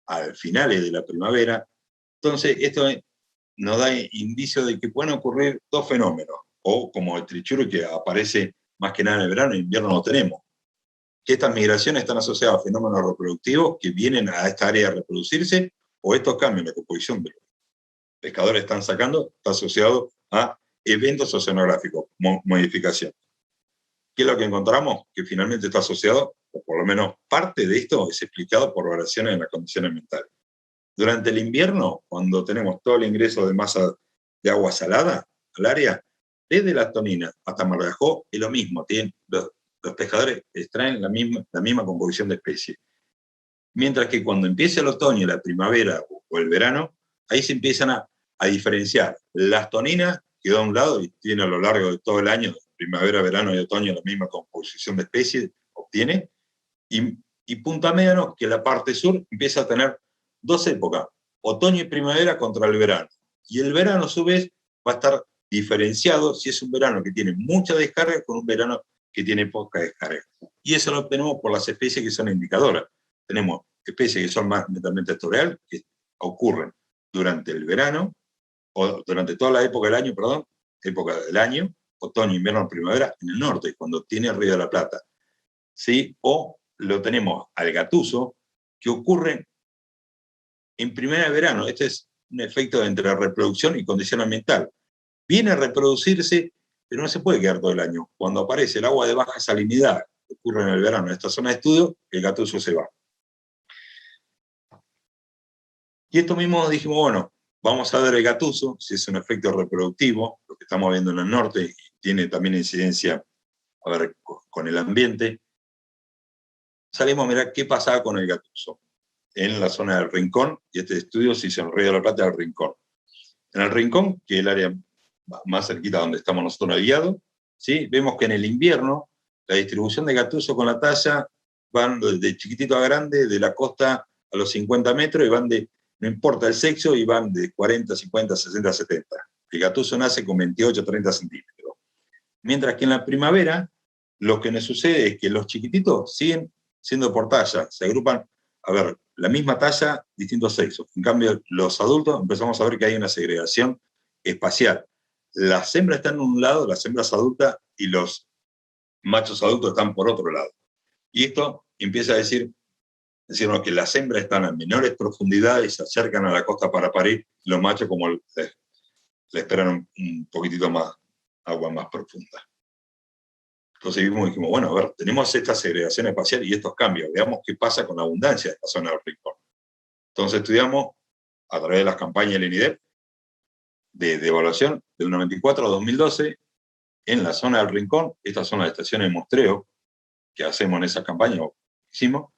Speaker 2: al finales de la primavera. Entonces, esto nos da indicio de que pueden ocurrir 2 fenómenos, o como el trichuro que aparece más que nada en el verano, en invierno no tenemos. Que estas migraciones están asociadas a fenómenos reproductivos que vienen a esta área a reproducirse, o estos cambios en la composición de los pescadores están sacando, está asociado a eventos oceanográficos, modificación. ¿Qué es lo que encontramos? Que finalmente está asociado, o por lo menos parte de esto es explicado por variaciones en las condiciones ambientales. Durante el invierno, cuando tenemos todo el ingreso de masa de agua salada al área, desde las toninas hasta Mar de Ajó, es lo mismo, los pescadores extraen la misma composición de especies. Mientras que cuando empieza el otoño, la primavera o el verano, ahí se empiezan a diferenciar las toninas, que da a un lado y tiene a lo largo de todo el año, primavera, verano y otoño, la misma composición de especies, obtiene, y Punta Médanos, que la parte sur empieza a tener 2 épocas, otoño y primavera contra el verano. Y el verano, a su vez, va a estar diferenciado si es un verano que tiene mucha descarga con un verano que tiene poca descarga. Y eso lo obtenemos por las especies que son indicadoras. Tenemos especies que son más netamente estuarial, que ocurren durante el verano, o durante toda la época del año, otoño, invierno, primavera, en el norte, cuando tiene el Río de la Plata. ¿Sí? O lo tenemos al gatuso, que ocurre en primavera y verano. Este es un efecto entre reproducción y condición ambiental. Viene a reproducirse, pero no se puede quedar todo el año. Cuando aparece el agua de baja salinidad, que ocurre en el verano en esta zona de estudio, el gatuso se va. Y esto mismo dijimos, bueno, vamos a ver el gatuso, si es un efecto reproductivo, lo que estamos viendo en el norte, y tiene también incidencia, a ver, con el ambiente. Salimos a mirar qué pasaba con el gatuso en la zona del Rincón, y este estudio se hizo en el Río de la Plata del Rincón. En el Rincón, que es el área más cerquita donde estamos nosotros navigados, ¿sí? Vemos que en el invierno la distribución de gatuso con la talla van de chiquitito a grande, de la costa a los 50 metros, y van no importa el sexo, y van de 40, 50, 60, 70. El gatuso nace con 28, 30 centímetros. Mientras que en la primavera, lo que nos sucede es que los chiquititos siguen siendo por talla, se agrupan, a ver, la misma talla, distintos sexos. En cambio, los adultos empezamos a ver que hay una segregación espacial. Las hembras están en un lado, las hembras adultas, y los machos adultos están por otro lado. Y esto empieza a decirnos que las hembras están a menores profundidades, se acercan a la costa para parir, y los machos como le esperan un poquitito más, agua más profunda. Entonces dijimos, bueno, a ver, tenemos esta segregación espacial y estos cambios, veamos qué pasa con la abundancia de esta zona del Rincón. Entonces estudiamos, a través de las campañas del INIDEP, de evaluación del 94 a 2012, en la zona del Rincón, estas son las estaciones de muestreo que hacemos en esa campaña, hicimos,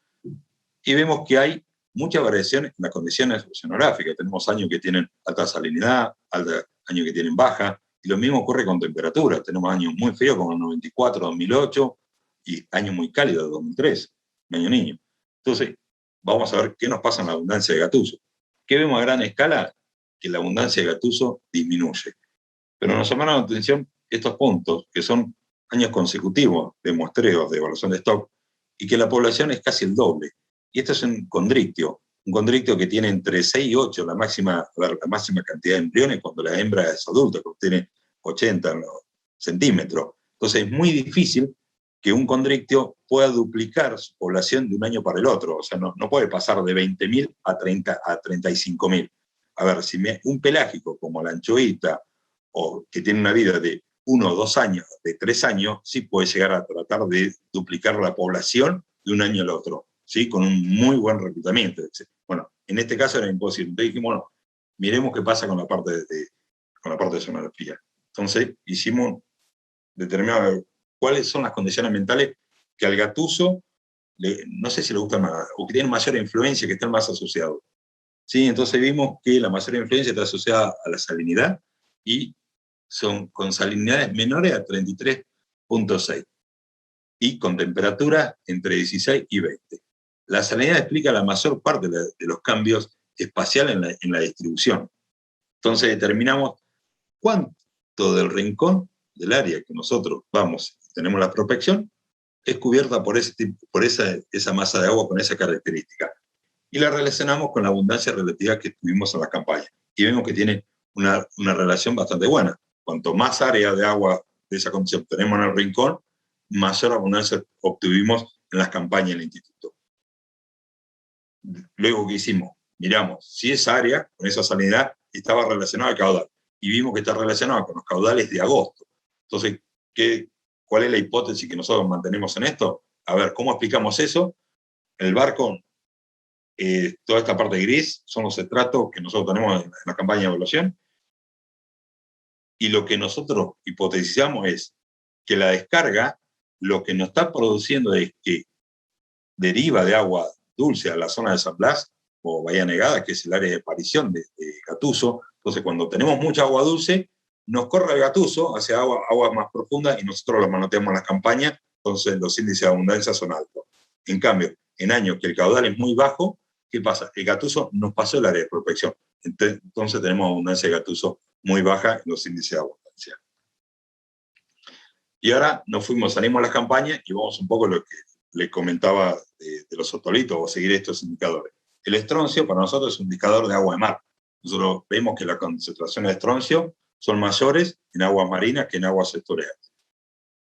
Speaker 2: y vemos que hay muchas variaciones en las condiciones oceanográficas. Tenemos años que tienen alta salinidad, años que tienen baja, y lo mismo ocurre con temperatura. Tenemos años muy fríos como el 94, 2008, y años muy cálidos, 2003, un año niño. Entonces, vamos a ver qué nos pasa en la abundancia de gatuso. ¿Qué vemos a gran escala? Que la abundancia de gatuso disminuye. Pero nos llamaron la atención estos puntos, que son años consecutivos de muestreos, de evaluación de stock, y que la población es casi el doble. Y esto es un condrictio que tiene entre 6 y 8, la máxima cantidad de embriones cuando la hembra es adulta, que tiene 80, centímetros. Entonces es muy difícil que un condrictio pueda duplicar su población de un año para el otro. O sea, no puede pasar de 20.000 a 35.000. A ver, si un pelágico como la anchoita, o que tiene una vida de 1 o 2 años, de 3 años, sí puede llegar a tratar de duplicar la población de un año al otro, ¿sí? Con un muy buen reclutamiento. Bueno, en este caso era imposible. Entonces dijimos, bueno, miremos qué pasa con la parte de sonografía. Entonces hicimos determinar cuáles son las condiciones mentales que al gatuso, no sé si le gusta más, o que tienen mayor influencia, que están más asociados. ¿Sí? Entonces vimos que la mayor influencia está asociada a la salinidad, y son con salinidades menores a 33.6, y con temperatura entre 16 y 20. La salinidad explica la mayor parte de los cambios espaciales en la distribución. Entonces determinamos cuánto del rincón del área que nosotros tenemos la prospección, es cubierta por esa masa de agua con esa característica. Y la relacionamos con la abundancia relativa que tuvimos en la campaña. Y vemos que tiene una relación bastante buena. Cuanto más área de agua de esa condición tenemos en el rincón, mayor abundancia obtuvimos en las campañas del instituto. Luego, ¿qué hicimos? Miramos si esa área, con esa salinidad, estaba relacionada al caudal. Y vimos que está relacionada con los caudales de agosto. Entonces, ¿cuál es la hipótesis que nosotros mantenemos en esto? A ver, ¿cómo explicamos eso? El barco, toda esta parte gris, son los estratos que nosotros tenemos en la campaña de evaluación. Y lo que nosotros hipotetizamos es que la descarga, lo que nos está produciendo es que deriva de agua dulce a la zona de San Blas, o Bahía Negada, que es el área de aparición de Gatuso. Entonces, cuando tenemos mucha agua dulce, nos corre el Gatuso hacia aguas más profundas y nosotros lo manoteamos en las campañas, entonces los índices de abundancia son altos. En cambio, en años que el caudal es muy bajo, ¿qué pasa? El Gatuso nos pasó el área de prospección. Entonces tenemos abundancia de Gatuso muy baja en los índices de abundancia. Y ahora salimos a las campañas y vamos un poco a lo que les comentaba de los otolitos, o seguir estos indicadores. El estroncio para nosotros es un indicador de agua de mar. Nosotros vemos que las concentraciones de estroncio son mayores en aguas marinas que en aguas estuariales.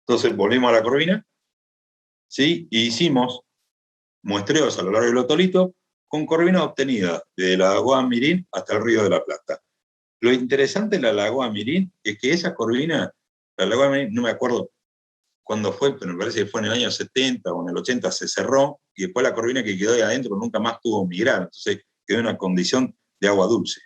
Speaker 2: Entonces volvimos a la corvina, ¿sí? Y hicimos muestreos a lo largo del otolito con corvina obtenida desde la Lagoa Mirín hasta el Río de la Plata. Lo interesante de la Lagoa Mirín es que esa corvina, la Lagoa Mirín, no me acuerdo cuándo fue, pero me parece que fue en el año 70 o en el 80, se cerró, y después la corvina que quedó ahí adentro nunca más pudo migrar, entonces quedó en una condición de agua dulce.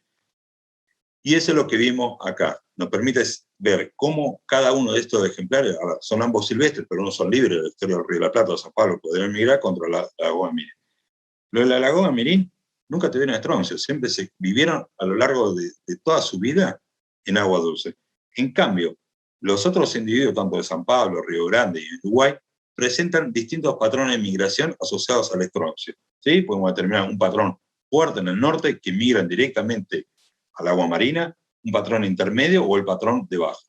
Speaker 2: Y eso es lo que vimos acá. Nos permite ver cómo cada uno de estos ejemplares, a ver, son ambos silvestres, pero unos son libres, la historia del Río de la Plata o San Pablo, podrían migrar contra la Lagoa Mirín. Lo de la Lagoa Mirín nunca tuvieron estroncio, siempre se vivieron a lo largo de toda su vida en agua dulce. En cambio, los otros individuos, tanto de San Pablo, Río Grande y Uruguay, presentan distintos patrones de migración asociados al estroncio. ¿Sí? Podemos determinar un patrón fuerte en el norte que migran directamente al agua marina, un patrón intermedio o el patrón de bajo.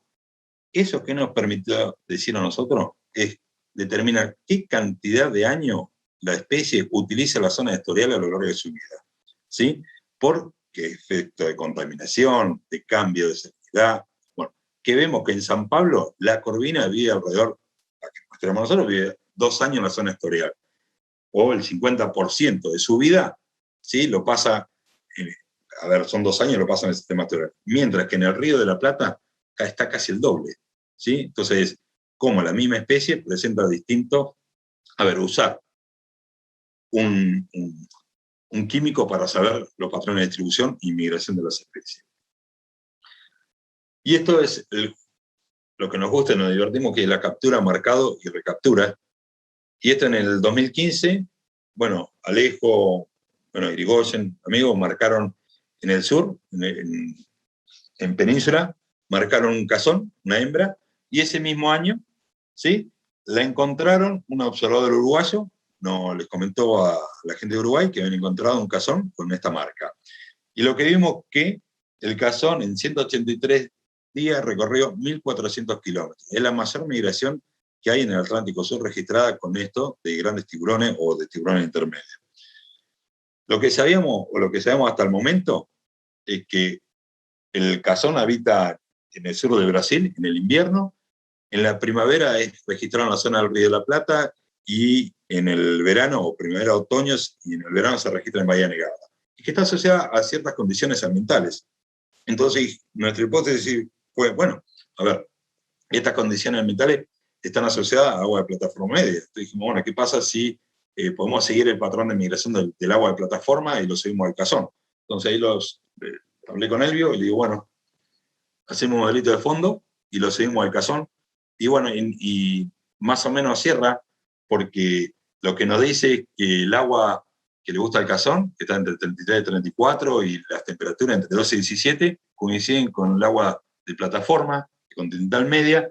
Speaker 2: Eso que nos permitió decir a nosotros es determinar qué cantidad de años la especie utiliza la zona estuarial a lo largo de su vida. ¿Sí? Por qué efecto de contaminación, de cambio de salinidad. Bueno, que vemos que en San Pablo la corvina vive alrededor, la que mostramos nosotros, vive 2 años en la zona estuarial. O el 50% de su vida, ¿sí? Lo pasa, son 2 años, lo pasa en el sistema estuarial. Mientras que en el Río de la Plata está casi el doble. ¿Sí? Entonces, como la misma especie presenta distintos, usar un químico para saber los patrones de distribución y migración de las especies. Y esto es lo que nos gusta y nos divertimos, que es la captura, marcado y recaptura. Y esto en el 2015, Alejo, Irigoyen, amigos, marcaron en el sur, en Península, marcaron un cazón, una hembra, y ese mismo año, ¿sí? La encontraron un observador uruguayo, les comentó a la gente de Uruguay que habían encontrado un cazón con esta marca. Y lo que vimos que el cazón en 183 días recorrió 1.400 kilómetros. Es la mayor migración que hay en el Atlántico Sur registrada con esto de grandes tiburones o de tiburones intermedios. Lo que sabemos hasta el momento es que el cazón habita en el sur de Brasil en el invierno En la primavera es registrado en la zona del Río de la Plata, y en el verano, o primavera, otoño, y en el verano se registra en Bahía Negada, y que está asociada a ciertas condiciones ambientales. Entonces, nuestra hipótesis fue, bueno, a ver, estas condiciones ambientales están asociadas a agua de plataforma media. Entonces dijimos, bueno, ¿qué pasa si podemos seguir el patrón de migración del agua de plataforma y lo seguimos al Cazón? Entonces ahí hablé con Elvio y le digo, bueno, hacemos un modelito de fondo y lo seguimos al Cazón. Y bueno, y más o menos cierra, porque lo que nos dice es que el agua que le gusta al Cazón, que está entre 33 y 34, y las temperaturas entre 12 y 17, coinciden con el agua de plataforma, continental media,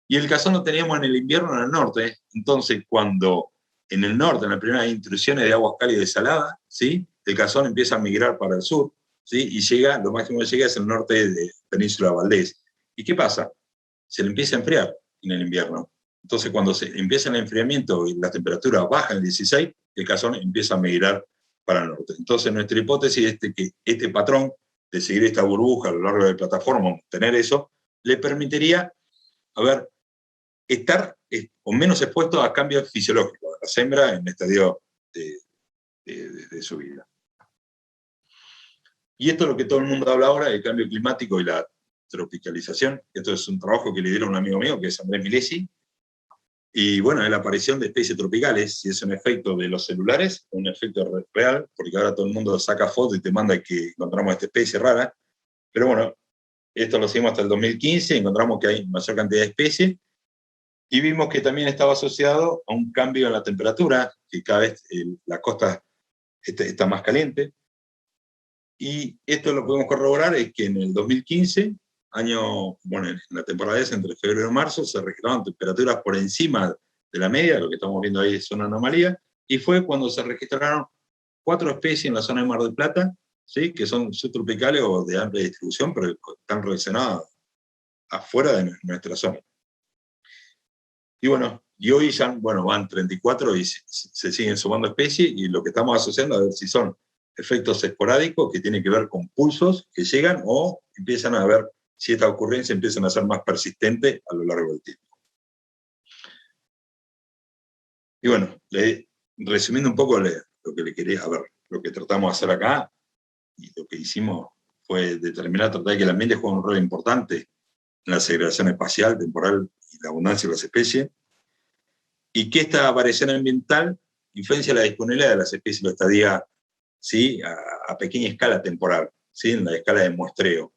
Speaker 2: y el Cazón lo teníamos en el invierno en el norte. Entonces, cuando en el norte, en las primeras intrusiones de aguas cálidas y saladas, ¿sí?, el Cazón empieza a migrar para el sur, ¿sí?, y llega, lo máximo que llega es el norte de Península Valdés. ¿Y qué pasa? Se le empieza a enfriar en el invierno. Entonces, cuando se empieza el enfriamiento y la temperatura baja en el 16, el Cazón empieza a migrar para el norte. Entonces, nuestra hipótesis es que este patrón de seguir esta burbuja a lo largo de la plataforma, tener eso, le permitiría, a ver, estar o menos expuesto a cambios fisiológicos de la hembra en el estadio de su vida. Y esto es lo que todo el mundo habla ahora, el cambio climático y la tropicalización. Esto es un trabajo que le dieron a un amigo mío, que es Andrés Milesi. Y bueno, es la aparición de especies tropicales, si es un efecto de los celulares, un efecto real, porque ahora todo el mundo saca fotos y te manda que encontramos esta especie rara. Pero bueno, esto lo hicimos hasta el 2015, encontramos que hay mayor cantidad de especies, y vimos que también estaba asociado a un cambio en la temperatura, que cada vez la costa está más caliente. Y esto lo podemos corroborar, es que en el 2015, bueno, en la temporada esa, entre febrero y marzo, se registraron temperaturas por encima de la media, lo que estamos viendo ahí es una anomalía, y fue cuando se registraron 4 especies en la zona de Mar del Plata, ¿sí?, que son subtropicales o de amplia distribución, pero están relacionadas afuera de nuestra zona. Y bueno, y hoy ya, bueno, van 34 y se siguen sumando especies, y lo que estamos asociando a ver si son efectos esporádicos que tienen que ver con pulsos que llegan, o empiezan a ver si esta ocurrencia empiezan a ser más persistente a lo largo del tiempo. Y bueno, resumiendo un poco lo que le quería, a ver, lo que tratamos de hacer acá, y lo que hicimos fue tratar de que el ambiente juegue un rol importante en la segregación espacial, temporal y la abundancia de las especies, y que esta variación ambiental influencia la disponibilidad de las especies, la estadía, ¿sí?, a pequeña escala temporal, ¿sí?, en la escala de muestreo,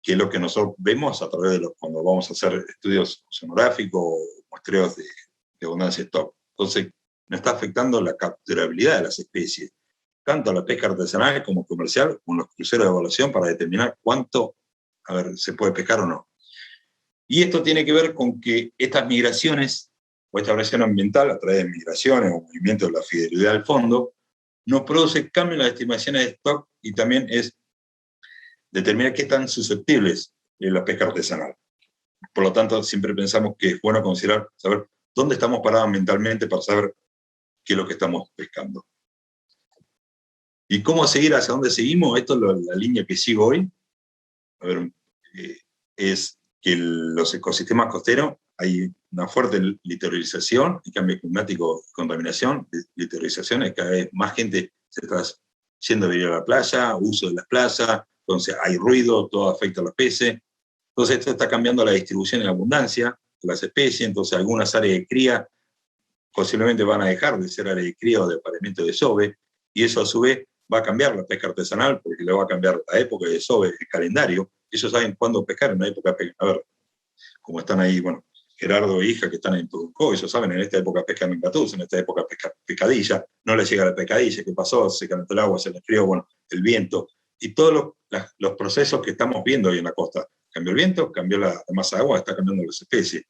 Speaker 2: que es lo que nosotros vemos a través de cuando vamos a hacer estudios oceanográficos o muestreos de abundancia stock. Entonces, nos está afectando la capturabilidad de las especies, tanto a la pesca artesanal como comercial, con los cruceros de evaluación para determinar cuánto, a ver, se puede pescar o no. Y esto tiene que ver con que estas migraciones, o esta variación ambiental a través de migraciones o movimientos de la fidelidad del fondo, nos produce cambios en las estimaciones de stock, y también es determinar qué tan susceptibles es la pesca artesanal. Por lo tanto, siempre pensamos que es bueno considerar, saber dónde estamos parados ambientalmente para saber qué es lo que estamos pescando. ¿Y cómo seguir? ¿Hacia dónde seguimos? Esto es la línea que sigo hoy. A ver, es que los ecosistemas costeros, hay una fuerte litoralización, y cambio climático, contaminación, litoralización, es cada vez más gente se está yendo a vivir a la playa, uso de las playas, entonces hay ruido, todo afecta a los peces. Entonces esto está cambiando la distribución y la abundancia de las especies, entonces algunas áreas de cría posiblemente van a dejar de ser áreas de cría o de apareamiento de desove, y eso a su vez va a cambiar la pesca artesanal, porque le va a cambiar la época de desove, el calendario. Ellos saben cuándo pescar en la época de pesca. A ver, como están ahí, bueno, Gerardo e hija que están en Tucumán, ellos saben, en esta época pescan mingatús, en esta época pescadilla, no les llega la pescadilla, ¿qué pasó? Se calentó el agua, se les frío, bueno, el viento, y todos los procesos que estamos viendo hoy en la costa. Cambió el viento, cambió la masa de agua, está cambiando las especies,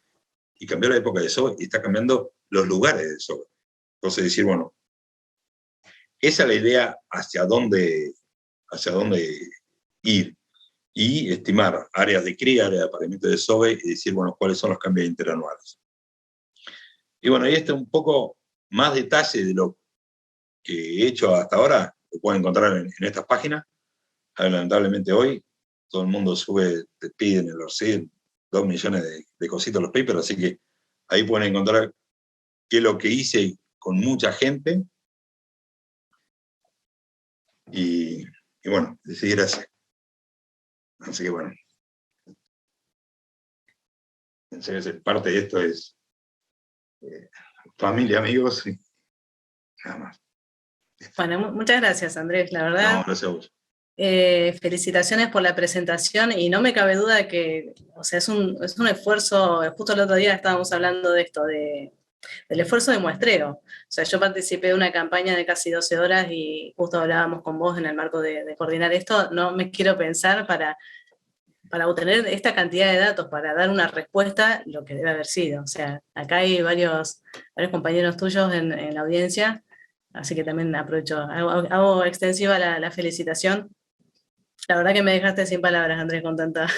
Speaker 2: y cambió la época de desove, y está cambiando los lugares de desove. Entonces decir, bueno, esa es la idea hacia dónde ir, y estimar áreas de cría, áreas de apareamiento de desove, y decir, bueno, cuáles son los cambios interanuales. Y bueno, y un poco más detalle de lo que he hecho hasta ahora, lo pueden encontrar en estas páginas. Lamentablemente hoy todo el mundo sube, te piden el ORCID, 2 millones de cositos los papers, así que ahí pueden encontrar qué es lo que hice con mucha gente. Y bueno, decidí gracias. Así que bueno, entonces, parte de esto es familia, amigos y nada más.
Speaker 1: Bueno, muchas gracias, Andrés, la verdad.
Speaker 2: No, gracias a vos.
Speaker 1: Felicitaciones por la presentación y no me cabe duda que, o sea, es un esfuerzo, justo el otro día estábamos hablando de esto, del esfuerzo de muestreo. O sea, yo participé de una campaña de casi 12 horas y justo hablábamos con vos en el marco de coordinar esto. No me quiero pensar para obtener esta cantidad de datos, para dar una respuesta, lo que debe haber sido. O sea, acá hay varios compañeros tuyos en la audiencia, así que también aprovecho, hago extensiva la felicitación. La verdad que me dejaste sin palabras, Andrés, con tanta...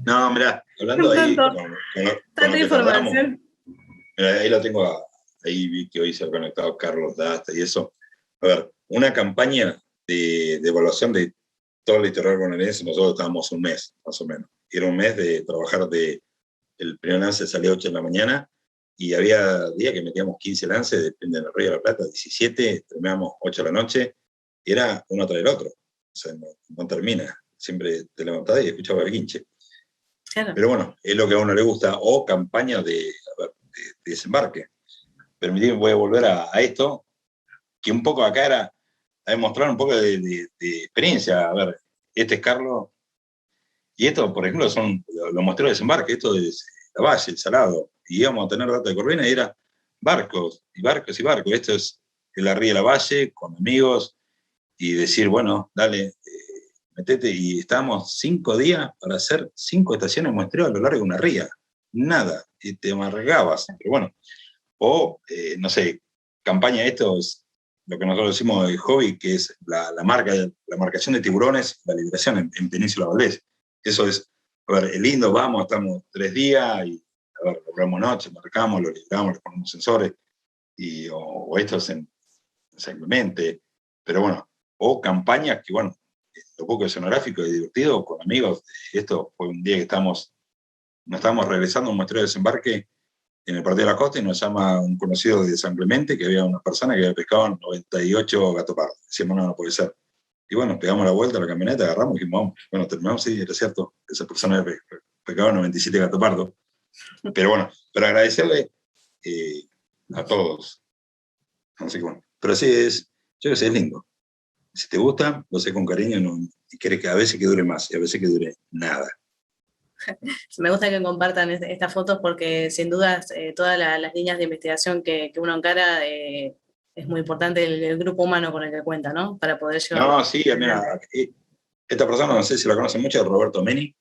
Speaker 2: No, mirá, hablando
Speaker 1: con
Speaker 2: ahí,
Speaker 1: tanto,
Speaker 2: con lo
Speaker 1: tanta
Speaker 2: que tardamos,
Speaker 1: información.
Speaker 2: mirá, ahí lo tengo, ahí vi que hoy se ha conectado Carlos Dasta y eso. A ver, una campaña de evaluación de todo el litoral bonaerense, nosotros estábamos un mes, más o menos. Era un mes de trabajar el primer lance salía a 8 de la mañana y había días que metíamos 15 lances, depende del Río de la Plata, 17, terminábamos 8 de la noche, y era uno tras el otro. O sea, no termina. Siempre te levantabas y escuchabas el guinche.
Speaker 1: Claro.
Speaker 2: Pero bueno, es lo que a uno le gusta, o campañas de desembarque. Permitidme, voy a volver a esto, que un poco acá era a demostrar un poco de experiencia. A ver, este es Carlos, y esto, por ejemplo, son los muestreos de desembarque, esto es la Valle, el Salado, y íbamos a tener data de Corvina y era barcos, y barcos, y barcos. Esto es la ría de la Valle, con amigos, y decir, bueno, dale, metete, y estábamos 5 días para hacer 5 estaciones de muestreo a lo largo de una ría. Nada, y te amargabas. Pero bueno, o, no sé, campaña, esto es lo que nosotros decimos de hobby, que es la marcación de tiburones, la liberación en Península Valdés. Eso es, a ver, es lindo, vamos, estamos 3 días, y a ver, logramos noche, marcamos, lo liberamos, le ponemos sensores, o esto es simplemente, pero bueno, o campañas que, bueno, lo poco escenográfico y divertido con amigos. Esto fue un día que nos estábamos regresando a un muestreo de desembarque en el Partido de la Costa, y nos llama un conocido de San Clemente, que había una persona que había pescado 98 gatopardos. Decíamos, no puede ser. Y bueno, pegamos la vuelta a la camioneta, agarramos y dijimos, vamos. Bueno, terminamos, sí, era cierto, esa persona había pescado 97 gatopardos. Pero bueno, pero agradecerle a todos. Así que bueno, pero sí es, yo creo que sí, es lindo. Si te gusta, lo sé con cariño, y querés que a veces que dure más y a veces que dure nada.
Speaker 1: Me gusta que compartan estas fotos porque sin dudas todas las líneas de investigación que uno encara es muy importante el grupo humano con el que cuenta, ¿no? Para poder llevarlo.
Speaker 2: No, sí, mira, esta persona, no sé si la conocen mucho, Roberto Meni,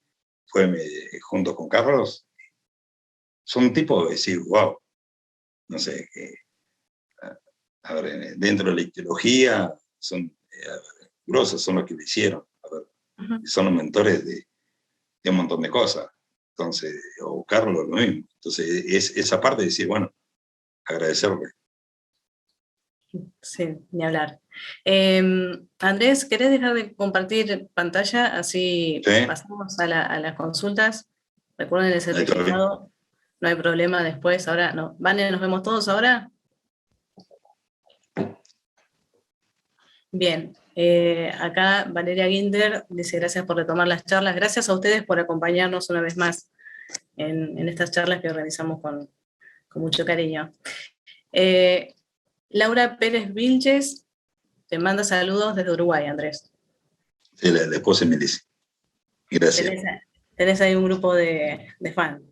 Speaker 2: fue junto con Carlos. Son un tipo de decir, wow, no sé, a ver, dentro de la ictiología son grosos, son los que lo hicieron. A ver, son los mentores de un montón de cosas. Entonces, o Carlos lo mismo. Entonces, es esa parte de decir, bueno, agradecerle.
Speaker 1: Sí, ni hablar. Andrés, ¿querés dejar de compartir pantalla? Así
Speaker 2: ¿Sí?
Speaker 1: pasamos a las consultas. Recuerden el certificado, no hay problema después. Ahora, no. Vane, ¿nos vemos todos ahora? Bien. Acá Valeria Guinder dice gracias por retomar las charlas. Gracias a ustedes por acompañarnos una vez más en estas charlas que organizamos con mucho cariño. Laura Pérez Vilches te manda saludos desde Uruguay, Andrés.
Speaker 2: Sí, la esposa me dice. Gracias.
Speaker 1: Tenés ahí un grupo de fans.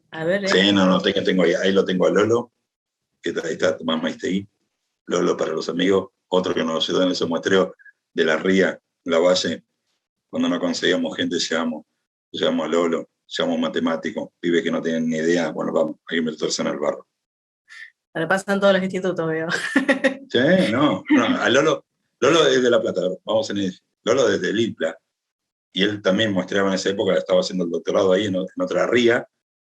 Speaker 1: A ver.
Speaker 2: Sí, no, tengo ahí lo tengo a Lolo, que ahí está Tomás Maistei. Lolo para los amigos. Otro que nos ayudó en ese muestreo de la ría, la Valle. Cuando no conseguíamos gente, llamamos a Lolo, llamamos matemáticos, pibes que no tienen ni idea. Bueno, vamos, hay que meterse en el barro.
Speaker 1: Ahora pasan todos los institutos, veo.
Speaker 2: Sí, no, a Lolo es de La Plata, vamos en Lolo desde el IPLA, y él también muestreaba en esa época, estaba haciendo el doctorado ahí en otra ría.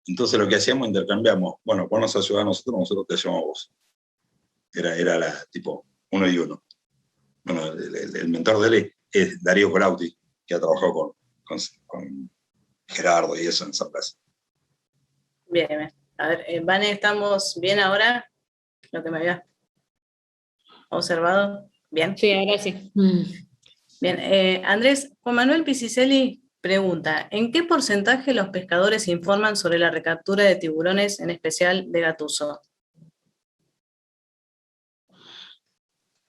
Speaker 2: Entonces lo que hacíamos, intercambiamos, bueno, vos nos ayudás a nosotros te ayudamos a vos. Era la tipo 1 y 1. Bueno, el mentor de él es Darío Colauti, que ha trabajado con Gerardo y eso en San Blas.
Speaker 1: Bien, bien. A ver, Vane, ¿estamos bien ahora? Lo que me había observado. Bien.
Speaker 3: Sí, ahora sí.
Speaker 1: Bien. Andrés, Juan Manuel Piciselli pregunta, ¿en qué porcentaje los pescadores informan sobre la recaptura de tiburones, en especial de gatuso?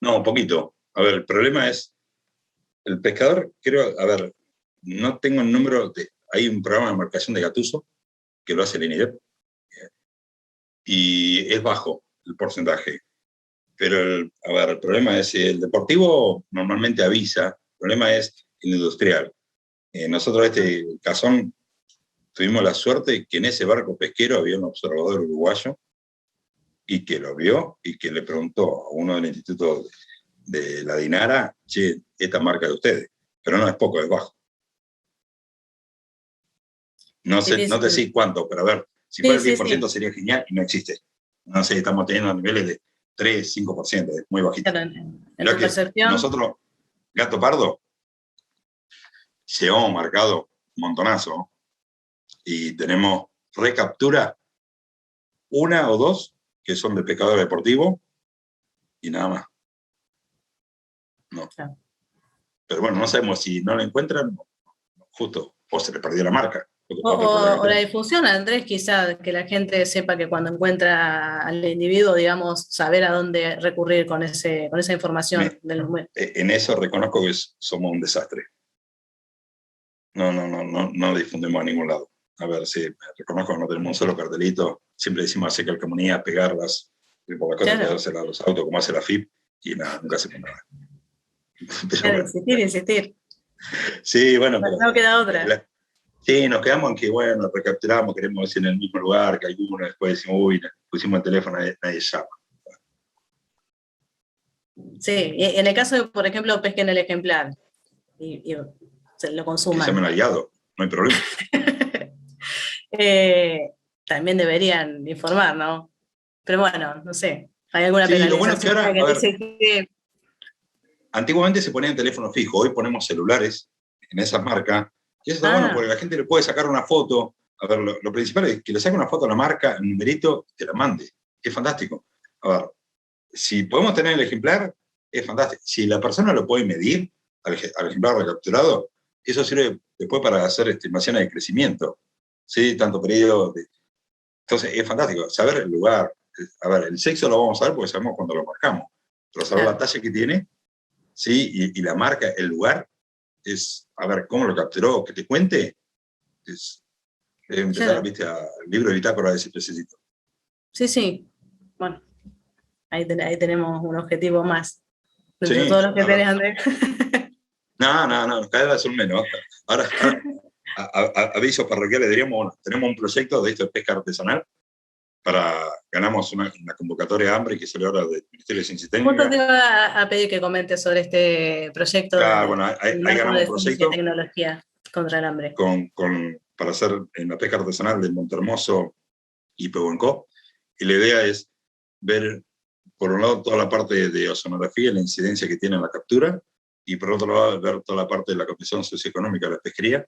Speaker 2: No, un poquito. A ver, el problema es, el pescador, creo, a ver, no tengo el número hay un programa de marcación de gatuso que lo hace el INIDEP, y es bajo el porcentaje. Pero, a ver, el problema es, el deportivo normalmente avisa, el problema es el industrial. Nosotros, este cazón, tuvimos la suerte que en ese barco pesquero había un observador uruguayo y que lo vio y que le preguntó a uno del instituto de la Dinara, che, esta marca de ustedes. Pero no es poco, es bajo. No sé, no te sé cuánto, pero a ver, si fuera el 10% sería genial y no existe. No sé, estamos teniendo niveles de 3, 5%, es muy bajito.
Speaker 1: Claro, en tu percepción.
Speaker 2: Nosotros, gato pardo, llevamos marcado un montonazo y tenemos recaptura 1 o 2 que son de pescador deportivo y nada más. No. Claro. Pero bueno, no sabemos si no lo encuentran, justo, o se le perdió la marca.
Speaker 1: O la difusión, Andrés, quizá que la gente sepa que cuando encuentra al individuo, digamos, saber a dónde recurrir con esa información.
Speaker 2: En eso reconozco que somos un desastre. No difundimos a ningún lado. A ver, sí, reconozco que no tenemos un solo cartelito. Siempre decimos hacer calcomanía, pegarlas, por la cosa, pegarse a los autos, como hace la FIP, y nada, nunca se pone nada.
Speaker 1: Claro, bueno. Insistir.
Speaker 2: Sí, bueno.
Speaker 1: No queda otra.
Speaker 2: Sí, nos quedamos en que, bueno, recapturamos, queremos decir en el mismo lugar que alguno, después decimos, uy, pusimos el teléfono, nadie llama.
Speaker 1: Sí, y en el caso de, por ejemplo, pesquen el ejemplar y se lo consuman.
Speaker 2: Que se me han aliado, no hay problema.
Speaker 1: También deberían informar, ¿no? Pero bueno, no sé, ¿hay alguna penalización?
Speaker 2: Lo bueno es que ahora, a ver,
Speaker 1: dice que...
Speaker 2: Antiguamente se ponían teléfono fijo, hoy ponemos celulares en esas marcas, y eso está bueno porque la gente le puede sacar una foto. A ver, lo principal es que le saque una foto a la marca, el numerito, y te la mande. Es fantástico. A ver, si podemos tener el ejemplar, es fantástico. Si la persona lo puede medir, al ejemplar recapturado, eso sirve después para hacer estimaciones de crecimiento. ¿Sí? Tanto periodo. Entonces, es fantástico. Saber el lugar. A ver, el sexo lo vamos a ver porque sabemos cuando lo marcamos. Pero saber la talla que tiene, ¿sí? Y la marca, el lugar, es, a ver, cómo lo capturó, que te cuente, es empezar, viste, al libro de bitácora de ese pececito.
Speaker 1: Sí. Bueno, ahí tenemos un objetivo más.
Speaker 2: Sí,
Speaker 1: todos los que tenés, Andrés.
Speaker 2: No, cada vez son menos. Ahora avisos parroquiales, diríamos, bueno, tenemos un proyecto de esto de pesca artesanal, ganamos una convocatoria de hambre que salió ahora del Ministerio de Ciencia y Técnica.
Speaker 1: Justo te iba a pedir que comentes sobre este proyecto.
Speaker 2: Claro, bueno, ahí ganamos un proyecto
Speaker 1: de tecnología contra el hambre.
Speaker 2: Para hacer en la pesca artesanal de Montermoso y Pehuenco. Y la idea es ver, por un lado, toda la parte de oceanografía, la incidencia que tiene en la captura, y por otro lado, ver toda la parte de la condición socioeconómica de la pesquería,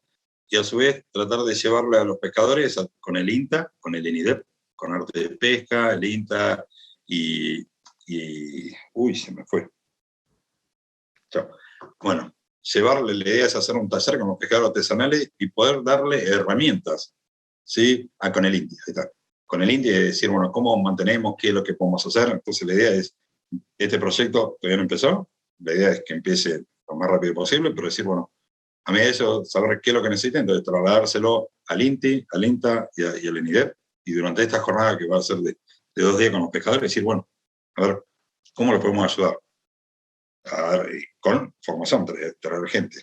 Speaker 2: y a su vez tratar de llevarle a los pescadores con el INTA, con el INIDEP, con arte de pesca, el INTA uy, se me fue. Chao. Bueno, llevarle, la idea es hacer un taller con los pescadores artesanales y poder darle herramientas, ¿sí? Con el INTA, ahí está. Con el INTA y decir, bueno, ¿cómo mantenemos? ¿Qué es lo que podemos hacer? Entonces la idea es, este proyecto todavía no empezó, la idea es que empiece lo más rápido posible, pero decir, bueno, a mí eso, saber qué es lo que necesita, entonces trasladárselo al INTI, al INTA y al INIDEP, y durante esta jornada que va a ser de 2 días con los pescadores, decir, bueno, a ver, ¿cómo los podemos ayudar? A ver, con formación, traer gente.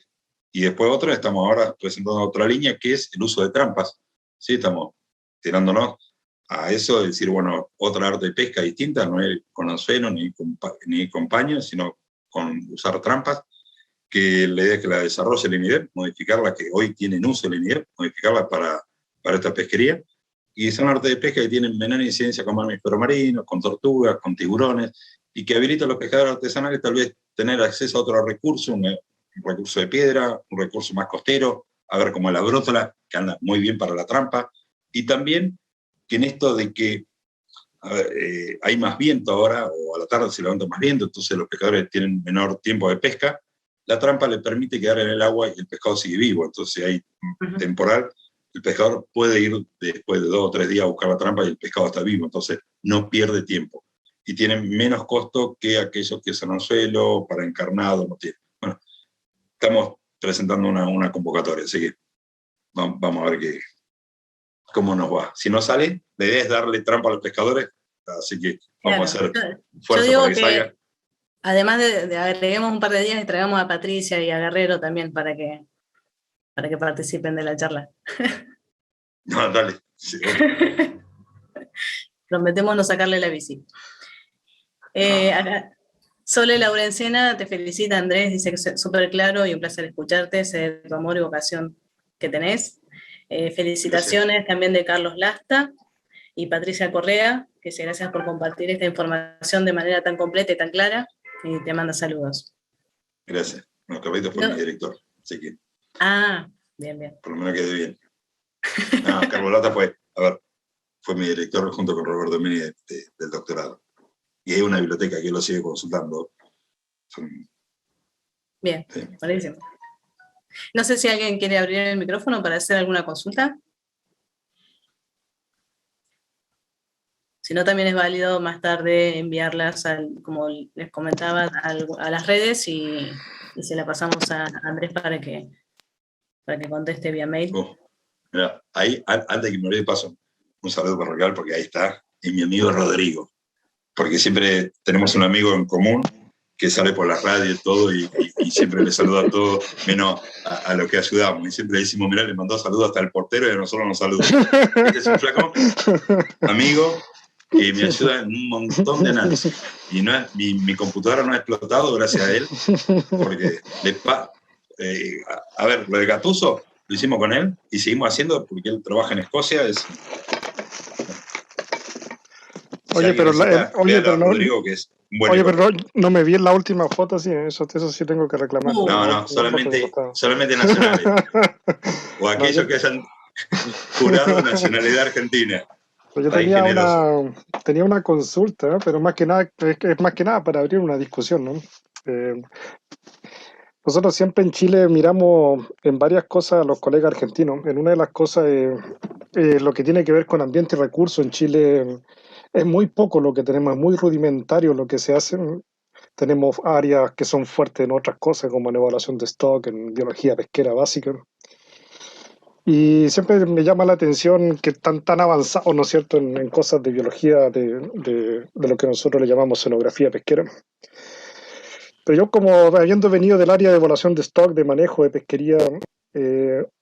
Speaker 2: Y después otra, estamos ahora presentando otra línea que es el uso de trampas. ¿Sí? Estamos tirándonos a eso de decir, bueno, otra arte de pesca distinta, no es con anzuelo ni con paños, sino con usar trampas, que la idea es que la desarrolle el INIDEP, modificarla, que hoy tienen uso el INIDEP, modificarla para esta pesquería. Y son artes de pesca que tienen menor incidencia con mamíferos marinos, con tortugas, con tiburones, y que habilita a los pescadores artesanales tal vez tener acceso a otro recurso, un recurso de piedra, un recurso más costero, a ver como la brótola, que anda muy bien para la trampa, y también que en esto de que hay más viento ahora, o a la tarde se levanta más viento, entonces los pescadores tienen menor tiempo de pesca, la trampa le permite quedar en el agua y el pescado sigue vivo, entonces hay temporal, el pescador puede ir después de 2 o 3 días a buscar la trampa y el pescado está vivo, entonces no pierde tiempo. Y tienen menos costo que aquellos que son anzuelo, para encarnado, no tienen. Bueno, estamos presentando una convocatoria, así que vamos a ver cómo nos va. Si no sale, la idea es darle trampa a los pescadores, así que vamos a hacer fuerza para que salga.
Speaker 1: Además de agreguemos un par de días y traigamos a Patricia y a Guerrero también para que participen de la charla.
Speaker 2: No, dale. Sí, bueno.
Speaker 1: Prometemos no sacarle la bici. Acá, Sole Laurencena te felicita, Andrés, dice que es súper claro y un placer escucharte, sé de tu amor y vocación que tenés. Felicitaciones gracias. También de Carlos Lasta y Patricia Correa, que dice gracias por compartir esta información de manera tan completa y tan clara, y te manda saludos.
Speaker 2: Gracias. Bueno, Carlitos fue mi director, así que...
Speaker 1: Ah, bien.
Speaker 2: Por lo menos quedé bien. No, Carlos Lasta fue mi director junto con Roberto Mini del doctorado. Y hay una biblioteca que lo sigue consultando.
Speaker 1: Bien, sí. Buenísimo. No sé si alguien quiere abrir el micrófono para hacer alguna consulta. Si no, también es válido más tarde enviarlas, como les comentaba, a las redes y se la pasamos a Andrés para que conteste vía mail.
Speaker 2: Mira, ahí, antes de que me olvide, paso un saludo parroquial, porque ahí está, y mi amigo Rodrigo. Porque siempre tenemos un amigo en común que sale por la radio y todo, y siempre le saluda a todos, menos a los que ayudamos. Y siempre le decimos, mirá, le mandó saludos hasta el portero y a nosotros nos saluda. Este es un flaco amigo que me ayuda en un montón de análisis. Y no es, mi computadora no ha explotado gracias a él, porque a ver, lo de Gattuso lo hicimos con él y seguimos haciendo porque él trabaja en Escocia.
Speaker 3: Oye, pero
Speaker 2: Rodrigo, que es un buen
Speaker 3: oye, pero no me vi en la última foto, sí, eso sí tengo que reclamar.
Speaker 2: No, solamente nacionales. O aquellos que hayan jurado nacionalidad argentina.
Speaker 3: Pues yo tenía una consulta, pero más que nada para abrir una discusión, ¿no? Nosotros siempre en Chile miramos en varias cosas a los colegas argentinos. En una de las cosas, lo que tiene que ver con ambiente y recursos en Chile, es muy poco lo que tenemos, es muy rudimentario lo que se hace. Tenemos áreas que son fuertes en otras cosas, como en evaluación de stock, en biología pesquera básica. Y siempre me llama la atención que están tan avanzados, ¿no es cierto?, en cosas de biología, de lo que nosotros le llamamos oceanografía pesquera. Pero yo, como habiendo venido del área de evaluación de stock, de manejo de pesquería,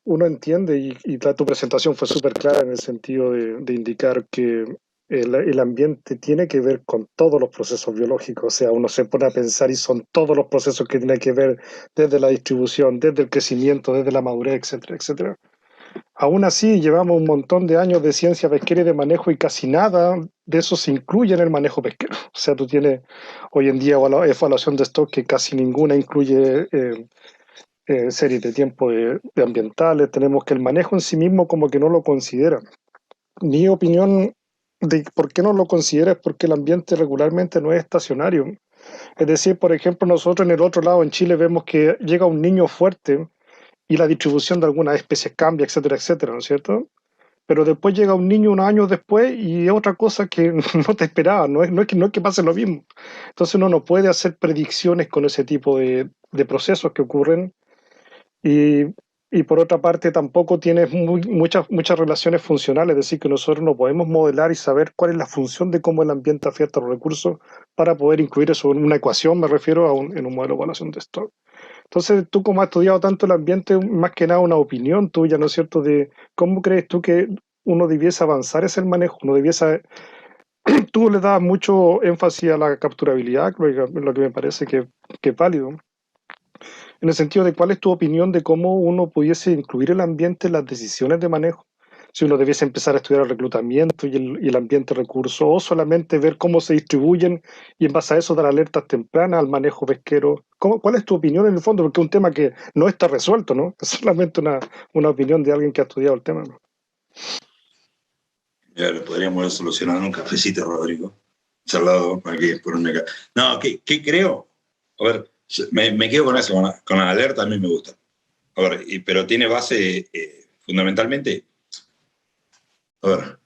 Speaker 3: uno entiende, y tu presentación fue súper clara en el sentido de indicar que el ambiente tiene que ver con todos los procesos biológicos. O sea, uno se pone a pensar y son todos los procesos que tienen que ver desde la distribución, desde el crecimiento, desde la madurez, etcétera, etcétera. Aún así, llevamos un montón de años de ciencia pesquera y de manejo y casi nada de eso se incluye en el manejo pesquero. O sea, tú tienes hoy en día evaluación de stock que casi ninguna incluye series de tiempo de ambientales. Tenemos que el manejo en sí mismo como que no lo considera. Mi opinión de por qué no lo considera es porque el ambiente regularmente no es estacionario. Es decir, por ejemplo, nosotros en el otro lado, en Chile, vemos que llega un niño fuerte y la distribución de algunas especies cambia, etcétera, etcétera, ¿no es cierto? Pero después llega un niño unos años después y es otra cosa que no te esperaba, no es que pase lo mismo. Entonces uno no puede hacer predicciones con ese tipo de procesos que ocurren, y por otra parte tampoco tienes muchas relaciones funcionales, es decir, que nosotros no podemos modelar y saber cuál es la función de cómo el ambiente afecta a los recursos para poder incluir eso en una ecuación, me refiero en un modelo de evaluación de stock. Entonces, tú, como has estudiado tanto el ambiente, más que nada una opinión tuya, ¿no es cierto?, de cómo crees tú que uno debiese avanzar ese manejo, tú le das mucho énfasis a la capturabilidad, lo que me parece que es válido, en el sentido de cuál es tu opinión de cómo uno pudiese incluir el ambiente en las decisiones de manejo. Si uno debiese empezar a estudiar el reclutamiento y el ambiente recurso, o solamente ver cómo se distribuyen y en base a eso dar alertas tempranas al manejo pesquero. ¿Cuál es tu opinión en el fondo? Porque es un tema que no está resuelto, ¿no? Es solamente una opinión de alguien que ha estudiado el tema, ¿no?
Speaker 2: Ya lo podríamos haber solucionado en un cafecito, Rodrigo. Charlado aquí por un meca. No, ¿qué creo? A ver, me quedo con eso, con la alerta a mí me gusta. A ver, pero tiene base fundamentalmente. A ver,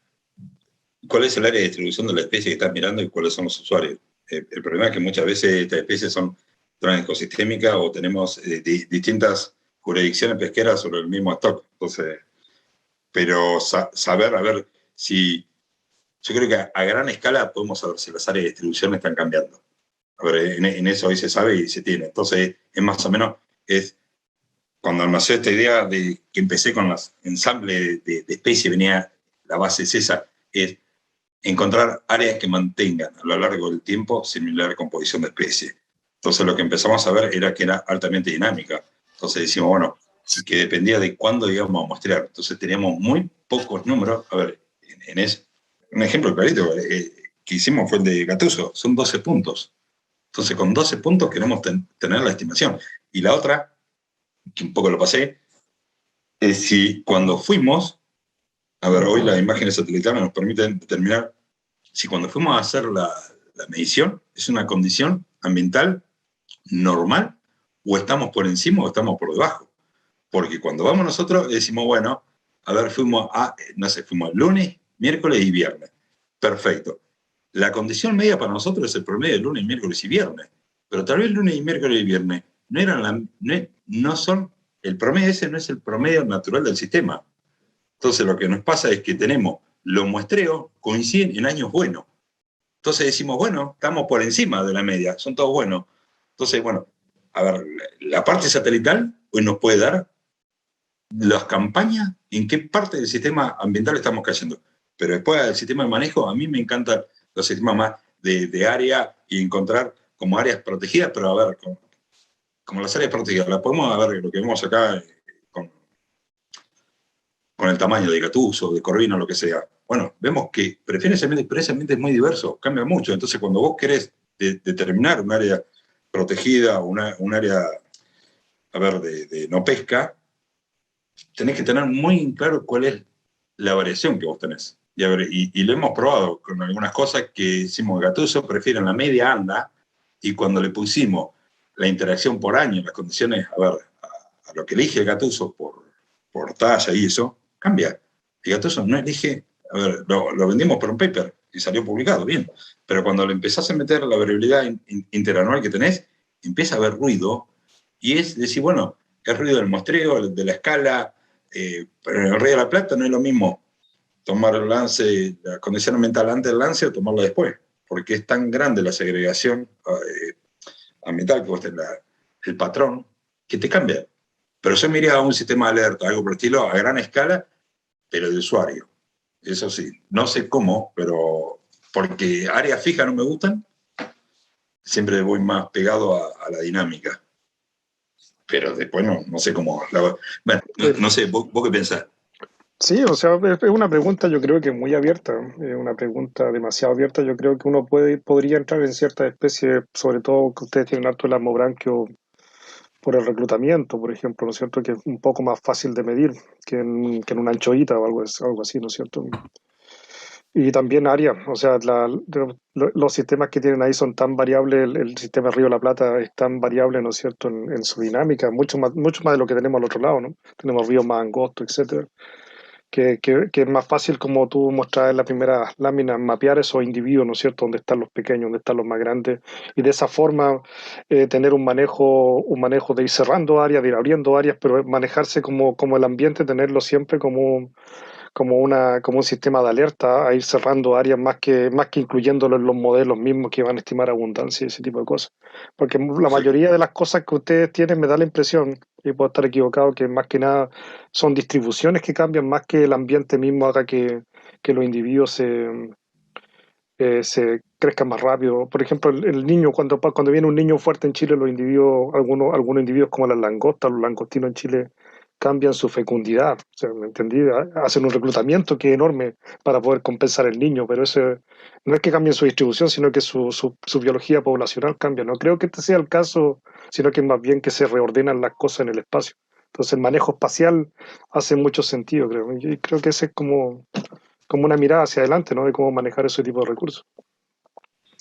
Speaker 2: ¿cuál es el área de distribución de la especie que estás mirando y cuáles son los usuarios? El problema es que muchas veces estas especies son transecosistémicas o tenemos distintas jurisdicciones pesqueras sobre el mismo stock. Entonces, pero saber, a ver, si yo creo que a gran escala podemos saber si las áreas de distribución están cambiando. A ver, en eso hoy se sabe y se tiene. Entonces, es más o menos, es cuando nació esta idea de que empecé con los ensambles de especies, venía, la base es esa, es encontrar áreas que mantengan a lo largo del tiempo similar composición de especies. Entonces, lo que empezamos a ver era que era altamente dinámica. Entonces decimos, bueno, que dependía de cuándo íbamos a mostrar. Entonces, teníamos muy pocos números. A ver, en ese, un ejemplo clarito que hicimos fue el de Gattuso, son 12 puntos. Entonces, con 12 puntos queremos tener la estimación. Y la otra, que un poco lo pasé, es si cuando fuimos, a ver, hoy las imágenes satelitales nos permiten determinar si cuando fuimos a hacer la medición es una condición ambiental normal o estamos por encima o estamos por debajo. Porque cuando vamos nosotros decimos, bueno, a ver, fuimos lunes, miércoles y viernes. Perfecto. La condición media para nosotros es el promedio de lunes, miércoles y viernes. Pero tal vez lunes y miércoles y viernes no son, el promedio ese no es el promedio natural del sistema. Entonces lo que nos pasa es que tenemos los muestreos coinciden en años buenos. Entonces decimos, bueno, estamos por encima de la media, son todos buenos. Entonces, bueno, a ver, la parte satelital hoy nos puede dar las campañas en qué parte del sistema ambiental estamos cayendo. Pero después del sistema de manejo, a mí me encantan los sistemas más de área y encontrar como áreas protegidas, pero a ver, como las áreas protegidas, las podemos ver, lo que vemos acá con el tamaño de Gattuso, de Corvino, lo que sea. Bueno, vemos que preferencialmente es muy diverso, cambia mucho. Entonces, cuando vos querés determinar un área protegida, un área, a ver, de no pesca, tenés que tener muy claro cuál es la variación que vos tenés. Y, a ver, y lo hemos probado con algunas cosas que hicimos. Gattuso prefieren la media anda, y cuando le pusimos la interacción por año, las condiciones, a ver, a lo que elige Gattuso por talla y eso, cambia. Y Gattuso no elige, a ver, lo vendimos por un paper y salió publicado, bien. Pero cuando le empezás a meter la variabilidad interanual que tenés, empieza a haber ruido, y es decir, bueno, el ruido del muestreo, de la escala, pero en el Río de la Plata no es lo mismo tomar el lance, la condición ambiental antes del lance o tomarlo después, porque es tan grande la segregación ambiental, que vos tenés el patrón, que te cambia. Pero yo me iría a un sistema de alerta, algo por el estilo, a gran escala, pero de usuario. Eso sí, no sé cómo, pero porque áreas fijas no me gustan, siempre voy más pegado a la dinámica. Pero después no sé cómo. Bueno, no sé, ¿vos qué pensás?
Speaker 3: Sí, o sea, es una pregunta yo creo que muy abierta, una pregunta demasiado abierta. Yo creo que uno podría entrar en ciertas especies, sobre todo que ustedes tienen harto el amobranquio por el reclutamiento, por ejemplo, ¿no es cierto? Que es un poco más fácil de medir que en una anchoita o algo así, ¿no es cierto? Y también áreas, o sea, los sistemas que tienen ahí son tan variables, el sistema Río de la Plata es tan variable, ¿no es cierto?, en su dinámica, mucho más de lo que tenemos al otro lado, ¿no? Tenemos ríos más angostos, etcétera, que es más fácil, como tú mostrabas en la primera lámina, mapear esos individuos, ¿no es cierto?, dónde están los pequeños, dónde están los más grandes, y de esa forma tener un manejo de ir cerrando áreas, de ir abriendo áreas, pero manejarse como el ambiente, tenerlo siempre como un sistema de alerta, a ir cerrando áreas más que incluyéndolo en los modelos mismos que van a estimar abundancia y ese tipo de cosas. Porque la
Speaker 2: Sí.
Speaker 3: mayoría de las cosas que ustedes tienen me da la impresión, y puedo estar equivocado, que más que nada son distribuciones que cambian más que el ambiente mismo haga que los individuos se crezcan más rápido. Por ejemplo, el niño, cuando viene un niño fuerte en Chile, algunos individuos como las langostas, los langostinos en Chile, cambian su fecundidad. O sea, ¿me entendí? Hacen un reclutamiento que es enorme para poder compensar el niño, pero eso no es que cambien su distribución, sino que su biología poblacional cambia. No creo que este sea el caso, sino que más bien que se reordenan las cosas en el espacio. Entonces, el manejo espacial hace mucho sentido, creo. Y creo que ese es como como una mirada hacia adelante, ¿no? De cómo manejar ese tipo de recursos.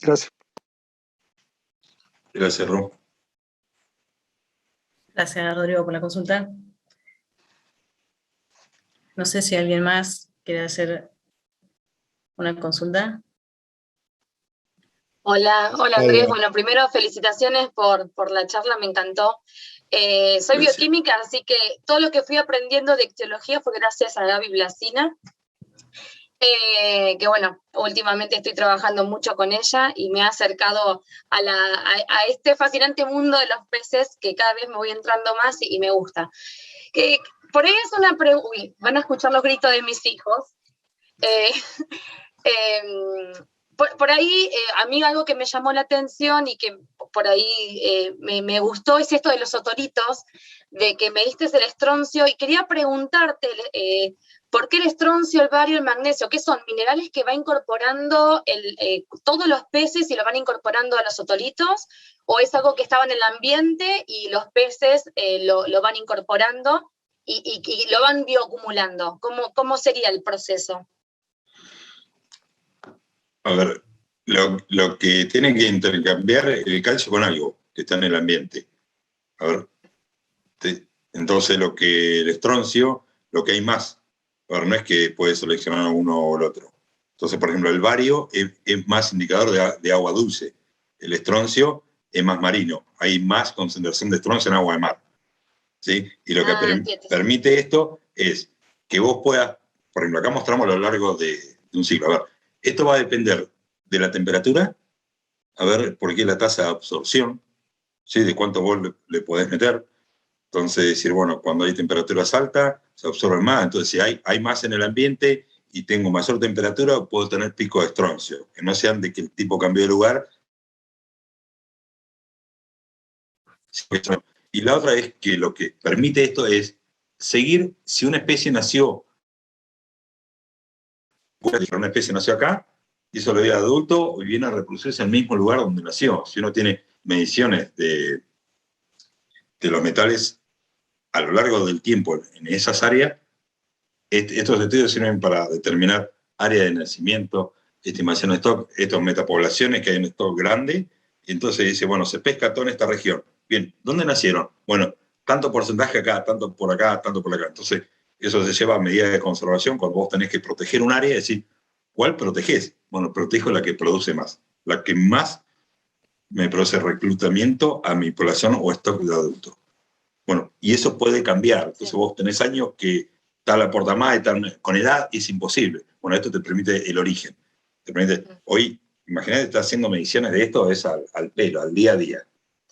Speaker 3: Gracias.
Speaker 2: Gracias, Ro.
Speaker 1: Gracias, Rodrigo, por la consulta. No sé si alguien más quiere hacer una consulta.
Speaker 4: Hola Andrés. Bueno, primero felicitaciones por la charla, me encantó. Soy
Speaker 2: Gracias.
Speaker 4: bioquímica, así que todo lo que fui aprendiendo de ictiología fue gracias a Gaby Blasina, que bueno, últimamente estoy trabajando mucho con ella y me ha acercado a este fascinante mundo de los peces que cada vez me voy entrando más y me gusta. Por ahí es una pregunta, van a escuchar los gritos de mis hijos. Por ahí, a mí algo que me llamó la atención y que por ahí me gustó es esto de los otolitos, de que me diste el estroncio, y quería preguntarte, ¿por qué el estroncio, el bario, el magnesio? ¿Qué son? ¿Minerales que va incorporando todos los peces y lo van incorporando a los otolitos? ¿O es algo que estaba en el ambiente y los peces lo van incorporando y lo van bioacumulando? ¿Cómo sería el proceso?
Speaker 2: A ver, lo que tienen que intercambiar el calcio con algo que está en el ambiente. A ver, entonces el estroncio, lo que hay más. A ver, no es que puedes seleccionar uno o el otro. Entonces, por ejemplo, el bario es más indicador de agua dulce. El estroncio es más marino. Hay más concentración de estroncio en agua de mar. ¿Sí? Y lo que permite esto es que vos puedas, por ejemplo, acá mostramos a lo largo de un ciclo. A ver, esto va a depender de la temperatura, a ver, porque la tasa de absorción, ¿sí? De cuánto vos le podés meter. Entonces, decir, bueno, cuando hay temperaturas altas, se absorbe más. Entonces, si hay más en el ambiente y tengo mayor temperatura, puedo tener pico de estroncio, que no sean de que el tipo cambió de lugar. Y la otra es que lo que permite esto es seguir, si una especie nació acá, hizo la vida de adulto y viene a reproducirse en el mismo lugar donde nació. Si uno tiene mediciones de los metales a lo largo del tiempo en esas áreas, estos estudios sirven para determinar área de nacimiento, estimación de stock, estas metapoblaciones que hay en stock grande. Entonces dice, bueno, se pesca todo en esta región. Bien, ¿dónde nacieron? Bueno, tanto porcentaje acá, tanto por acá, tanto por acá. Entonces, eso se lleva a medidas de conservación cuando vos tenés que proteger un área y decir, ¿cuál protegés? Bueno, protejo la que produce más, la que más me produce reclutamiento a mi población o stock de adultos. Bueno, y eso puede cambiar. Entonces vos tenés años que tal aporta más, con edad es imposible. Bueno, esto te permite el origen. Te permite, hoy, imagínate, estás haciendo mediciones de esto, es al pelo, al día a día.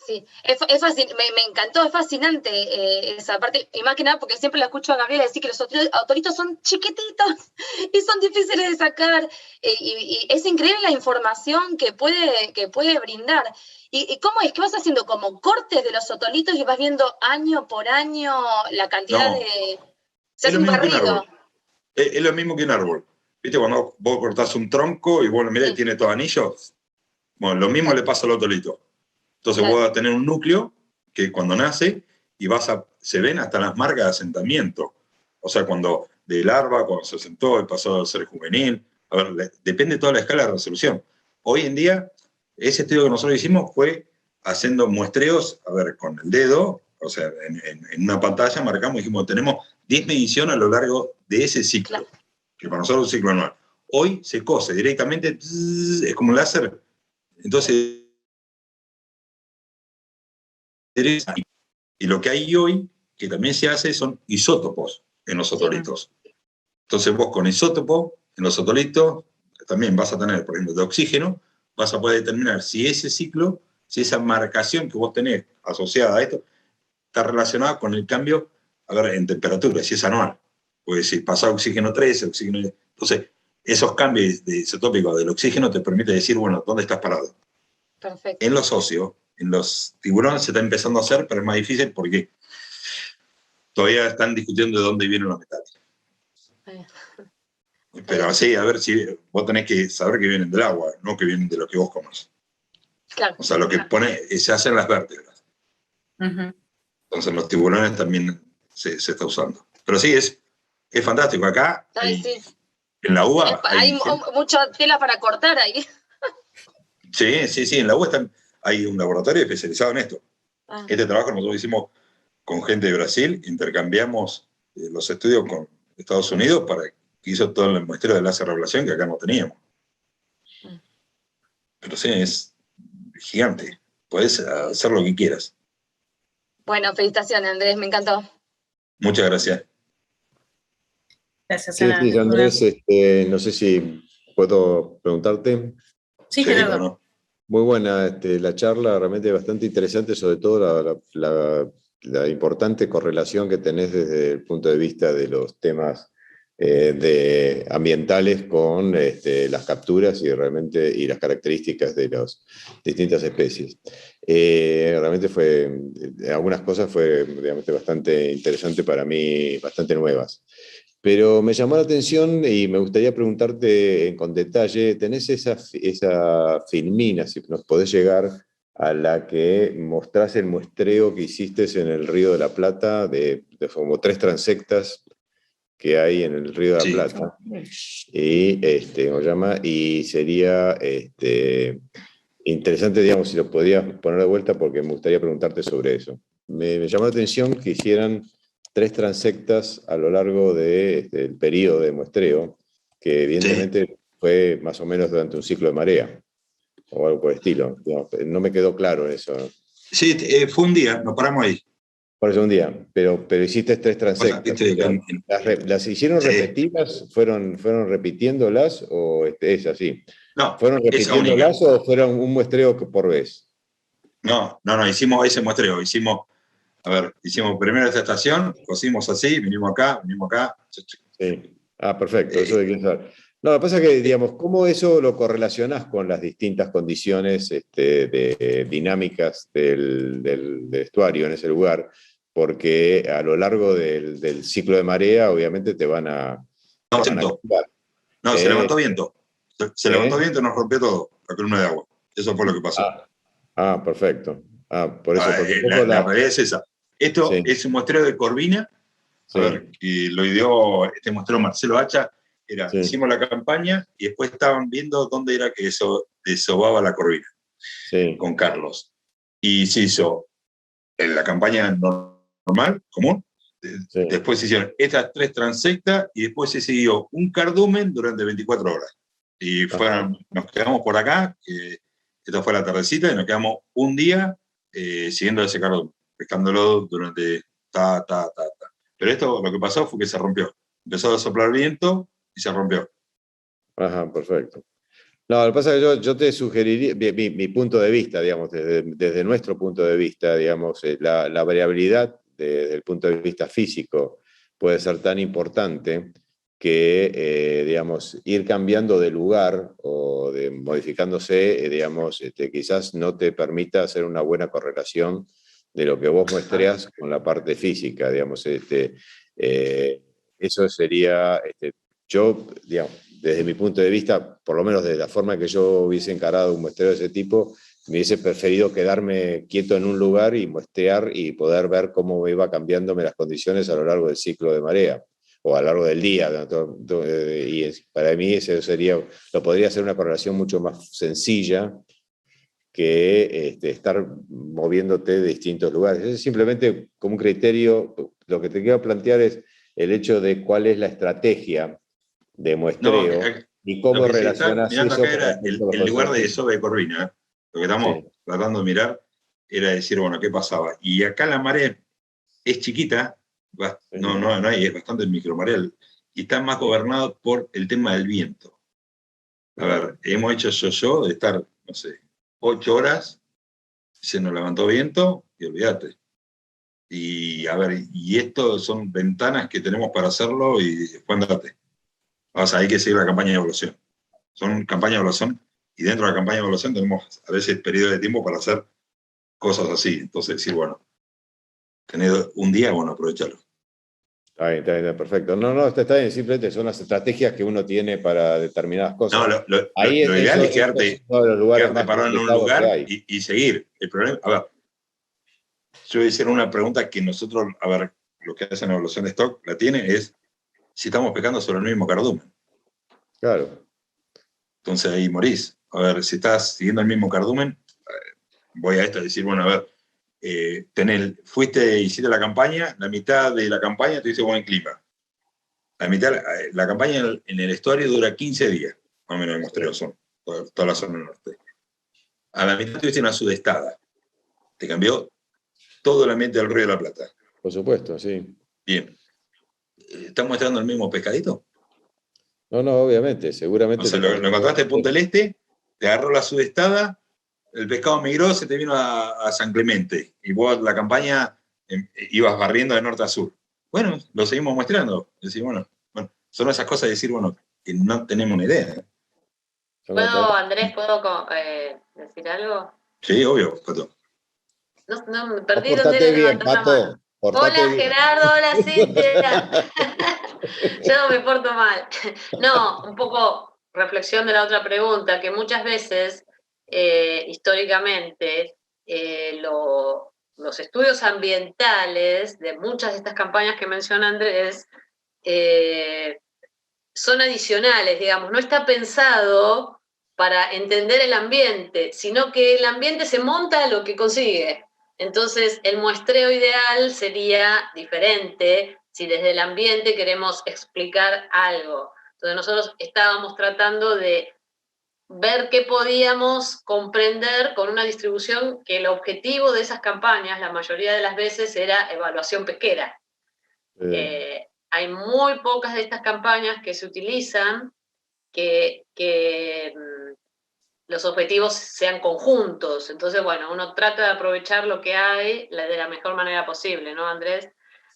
Speaker 4: Sí, me encantó, es fascinante esa parte, y más que nada porque siempre la escucho a Gabriela decir que los otolitos son chiquititos y son difíciles de sacar, y es increíble la información que puede brindar. ¿Y cómo es? ¿Qué vas haciendo? ¿Como cortes de los otolitos y vas viendo año por año la cantidad de...? Se hace un barrido.
Speaker 2: Es lo mismo que un árbol. ¿Viste? Cuando vos cortás un tronco y vos lo mirás y tiene todo anillos, bueno, lo mismo le pasa al otolito. Entonces vos vas a tener un núcleo que cuando nace y se ven hasta las marcas de asentamiento. O sea, cuando de larva, cuando se asentó y pasó a ser juvenil. A ver, depende de toda la escala de resolución. Hoy en día, ese estudio que nosotros hicimos fue haciendo muestreos, a ver, con el dedo, o sea, en una pantalla marcamos y dijimos, tenemos 10 mediciones a lo largo de ese ciclo, que para nosotros es un ciclo anual. Hoy se cose directamente, es como un láser. Entonces, y lo que hay hoy, que también se hace, son isótopos en los otolitos. Entonces vos con isótopos en los otolitos también vas a tener, por ejemplo, de oxígeno, vas a poder determinar si ese ciclo, si esa marcación que vos tenés asociada a esto, está relacionada con el cambio, a ver, en temperatura, si es anual. Pues si pasa oxígeno 3, oxígeno... Entonces, esos cambios isotópicos del oxígeno te permiten decir, bueno, ¿dónde estás parado?
Speaker 4: Perfecto.
Speaker 2: En los óseos, en los tiburones se está empezando a hacer, pero es más difícil porque todavía están discutiendo de dónde vienen los metales. Pero sí, a ver, si vos tenés que saber que vienen del agua, no que vienen de lo que vos comes.
Speaker 4: Claro.
Speaker 2: O sea, lo que se hace en las vértebras. Entonces los tiburones también se está usando. Pero sí, es fantástico. Acá En la UBA
Speaker 4: hay mucha tela para cortar ahí.
Speaker 2: Sí, en la UBA hay un laboratorio especializado en esto. Este trabajo nosotros hicimos con gente de Brasil, intercambiamos los estudios con Estados Unidos para que hizo todo el muestreo de láser ablación que acá no teníamos. Pero sí, es gigante. Podés hacer lo que quieras.
Speaker 4: Bueno, felicitaciones, Andrés, me encantó.
Speaker 2: Muchas gracias.
Speaker 1: Gracias,
Speaker 5: Sí,
Speaker 1: Ana.
Speaker 5: sí, Andrés, no sé si puedo preguntarte.
Speaker 1: Sí, Gerardo.
Speaker 2: No.
Speaker 5: Muy buena la charla, realmente bastante interesante, sobre todo la importante correlación que tenés desde el punto de vista de los temas ambientales con las capturas y las características de las distintas especies. Realmente algunas cosas fue realmente bastante interesante para mí, bastante nuevas. Pero me llamó la atención y me gustaría preguntarte con detalle, ¿tenés esa filmina, si nos podés llegar a la que mostrás el muestreo que hiciste en el Río de la Plata, de como 3 transectas que hay en el Río de la Plata? Y sería interesante, digamos, si lo podías poner de vuelta, porque me gustaría preguntarte sobre eso. Me llamó la atención que hicieran 3 transectas a lo largo del periodo de muestreo, que evidentemente fue más o menos durante un ciclo de marea, o algo por el estilo. No me quedó claro eso.
Speaker 2: Sí, fue un día, nos paramos ahí.
Speaker 5: Por eso un día, pero hiciste 3 transectas. ¿Las hicieron repetidas? ¿Fueron repitiéndolas o es así?
Speaker 2: No,
Speaker 5: ¿Fueron repitiéndolas o fueron un muestreo por vez?
Speaker 2: No, hicimos ese muestreo. Hicimos primero esta estación, cosimos así, vinimos acá.
Speaker 5: Sí. Perfecto, eso de que saber. No, lo que pasa es que, digamos, ¿cómo eso lo correlacionás con las distintas condiciones dinámicas del estuario en ese lugar? Porque a lo largo del ciclo de marea, obviamente te van a capturar.
Speaker 2: No, se levantó viento. Se levantó viento y nos rompió todo, la columna de agua. Eso fue lo que pasó.
Speaker 5: Perfecto. Por eso.
Speaker 2: La realidad es esa. Esto es un muestreo de Corvina. Y lo ideó este muestreo Marcelo Hacha. Hicimos la campaña y después estaban viendo dónde era que desobaba la Corvina. Con Carlos. Y se hizo en la campaña normal, común. Después se hicieron estas 3 transectas y después se siguió un cardumen durante 24 horas. Y nos quedamos por acá, que esta fue la tardecita, y nos quedamos un día siguiendo ese cardumen, pescándolo durante Pero esto, lo que pasó fue que se rompió. Empezó a soplar viento y se rompió.
Speaker 5: Perfecto. No, lo que pasa es que yo te sugeriría, mi punto de vista, digamos, desde nuestro punto de vista, digamos, la variabilidad desde el punto de vista físico puede ser tan importante que, digamos, ir cambiando de lugar o modificándose, digamos, quizás no te permita hacer una buena correlación de lo que vos muestreas con la parte física, digamos. Eso sería, yo, digamos, desde mi punto de vista, por lo menos de la forma que yo hubiese encarado un muestreo de ese tipo, me hubiese preferido quedarme quieto en un lugar y muestrear y poder ver cómo iba cambiándome las condiciones a lo largo del ciclo de marea o a lo largo del día. Y para mí eso lo podría ser una correlación mucho más sencilla que estar moviéndote de distintos lugares. Es simplemente como un criterio. Lo que te quiero plantear es el hecho de cuál es la estrategia de muestreo y cómo relacionas eso.
Speaker 2: Acá era el lugar de desove de Corvina. Lo que estamos tratando de mirar era decir, bueno, ¿qué pasaba? Y acá la marea es chiquita, no hay, es bastante micromareal, y está más gobernado por el tema del viento. Hemos hecho yo de estar, no sé, 8 horas, se nos levantó viento y olvídate. Y esto son ventanas que tenemos para hacerlo y después andate. Hay que seguir la campaña de evaluación. Son campañas de evaluación y dentro de la campaña de evaluación tenemos a veces periodos de tiempo para hacer cosas así. Entonces decir, bueno, tener un día, bueno, aprovecharlo.
Speaker 5: Está bien, perfecto. No, está bien, simplemente son las estrategias que uno tiene para determinadas cosas.
Speaker 2: No, lo ideal es quedarte parado en un lugar y seguir. El problema, yo voy a hacer una pregunta que nosotros, lo que hacen la evaluación de stock, la tiene, es si estamos pescando sobre el mismo cardumen.
Speaker 5: Claro.
Speaker 2: Entonces ahí morís. A ver, si estás siguiendo el mismo cardumen, voy a esto a decir, bueno, a ver, hiciste la campaña, la mitad de la campaña tuviste buen clima. La campaña en el estuario dura 15 días, más o menos el muestreo son, toda la zona norte. A la mitad tuviste una sudestada. Te cambió todo el ambiente del Río de la Plata.
Speaker 5: Por supuesto, sí.
Speaker 2: Bien. ¿Estás mostrando el mismo pescadito?
Speaker 5: No, obviamente, seguramente.
Speaker 2: O sea, lo encontraste en Punta del Este, te agarró la sudestada, el pescado migró, se te vino a San Clemente, y vos la campaña ibas barriendo de norte a sur. Bueno, lo seguimos muestrando. Decir, bueno, son esas cosas de decir, bueno, que no tenemos una idea.
Speaker 4: Andrés, ¿puedo decir algo?
Speaker 2: Sí, obvio, Pato.
Speaker 4: No, me perdí
Speaker 5: Pórtate
Speaker 4: dónde
Speaker 5: bien,
Speaker 4: levantar la
Speaker 5: Pato.
Speaker 4: mano.
Speaker 5: Portate
Speaker 4: Hola,
Speaker 5: bien.
Speaker 4: Gerardo, hola, Cintia. Yo no me porto mal. No, un poco reflexión de la otra pregunta, que muchas veces, históricamente, los estudios ambientales de muchas de estas campañas que menciona Andrés son adicionales, digamos, no está pensado para entender el ambiente, sino que el ambiente se monta a lo que consigue. Entonces, el muestreo ideal sería diferente si desde el ambiente queremos explicar algo. Entonces, nosotros estábamos tratando de ver qué podíamos comprender con una distribución que el objetivo de esas campañas, la mayoría de las veces, era evaluación pesquera. Hay muy pocas de estas campañas que se utilizan que los objetivos sean conjuntos. Entonces, bueno, uno trata de aprovechar lo que hay de la mejor manera posible, ¿no, Andrés?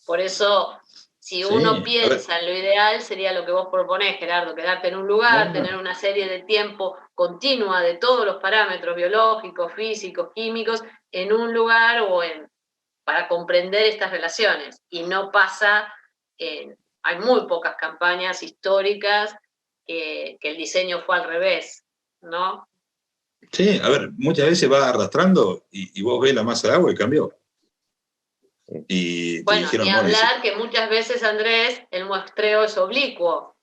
Speaker 4: Por eso, si uno piensa en lo ideal, sería lo que vos proponés, Gerardo, quedarte en un lugar, tener una serie de tiempo continua de todos los parámetros biológicos, físicos, químicos, en un lugar para comprender estas relaciones. Y no pasa, hay muy pocas campañas históricas que el diseño fue al revés, ¿no?
Speaker 2: Sí, a ver, muchas veces va arrastrando y vos ves la masa de agua y cambió. Y te dijeron,
Speaker 4: ni hablar que muchas veces, Andrés, el muestreo es oblicuo.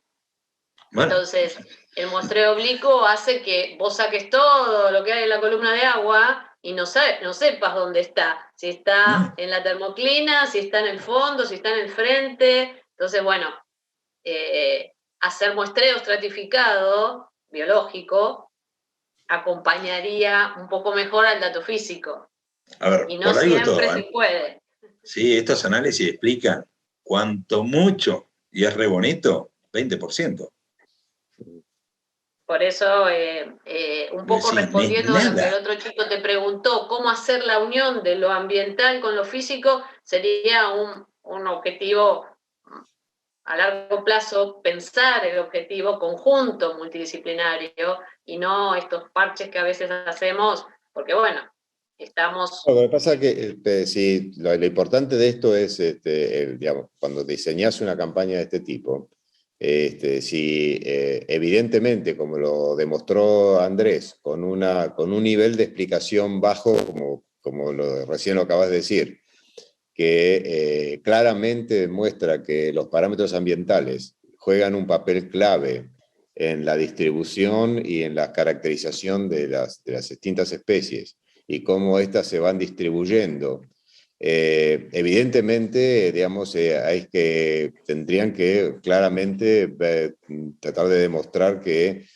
Speaker 4: Bueno. Entonces, el muestreo oblicuo hace que vos saques todo lo que hay en la columna de agua y no sepas dónde está. Si está en la termoclina, si está en el fondo, si está en el frente. Entonces, bueno, hacer muestreo estratificado, biológico, acompañaría un poco mejor al dato físico.
Speaker 2: A ver,
Speaker 4: y no siempre se puede.
Speaker 2: Sí, estos análisis explican cuánto mucho, y es re bonito, 20%.
Speaker 4: Por eso, un poco respondiendo a lo que el otro chico te preguntó, cómo hacer la unión de lo ambiental con lo físico, sería un objetivo a largo plazo, pensar el objetivo conjunto multidisciplinario y no estos parches que a veces hacemos, porque bueno, estamos...
Speaker 5: Lo que pasa es que sí, lo importante de esto es, digamos, cuando diseñás una campaña de este tipo, si evidentemente, como lo demostró Andrés, con un nivel de explicación bajo, como recién lo acabas de decir, que claramente demuestra que los parámetros ambientales juegan un papel clave en la distribución y en la caracterización de las distintas especies y cómo éstas se van distribuyendo. Evidentemente, digamos, tendrían que claramente tratar de demostrar que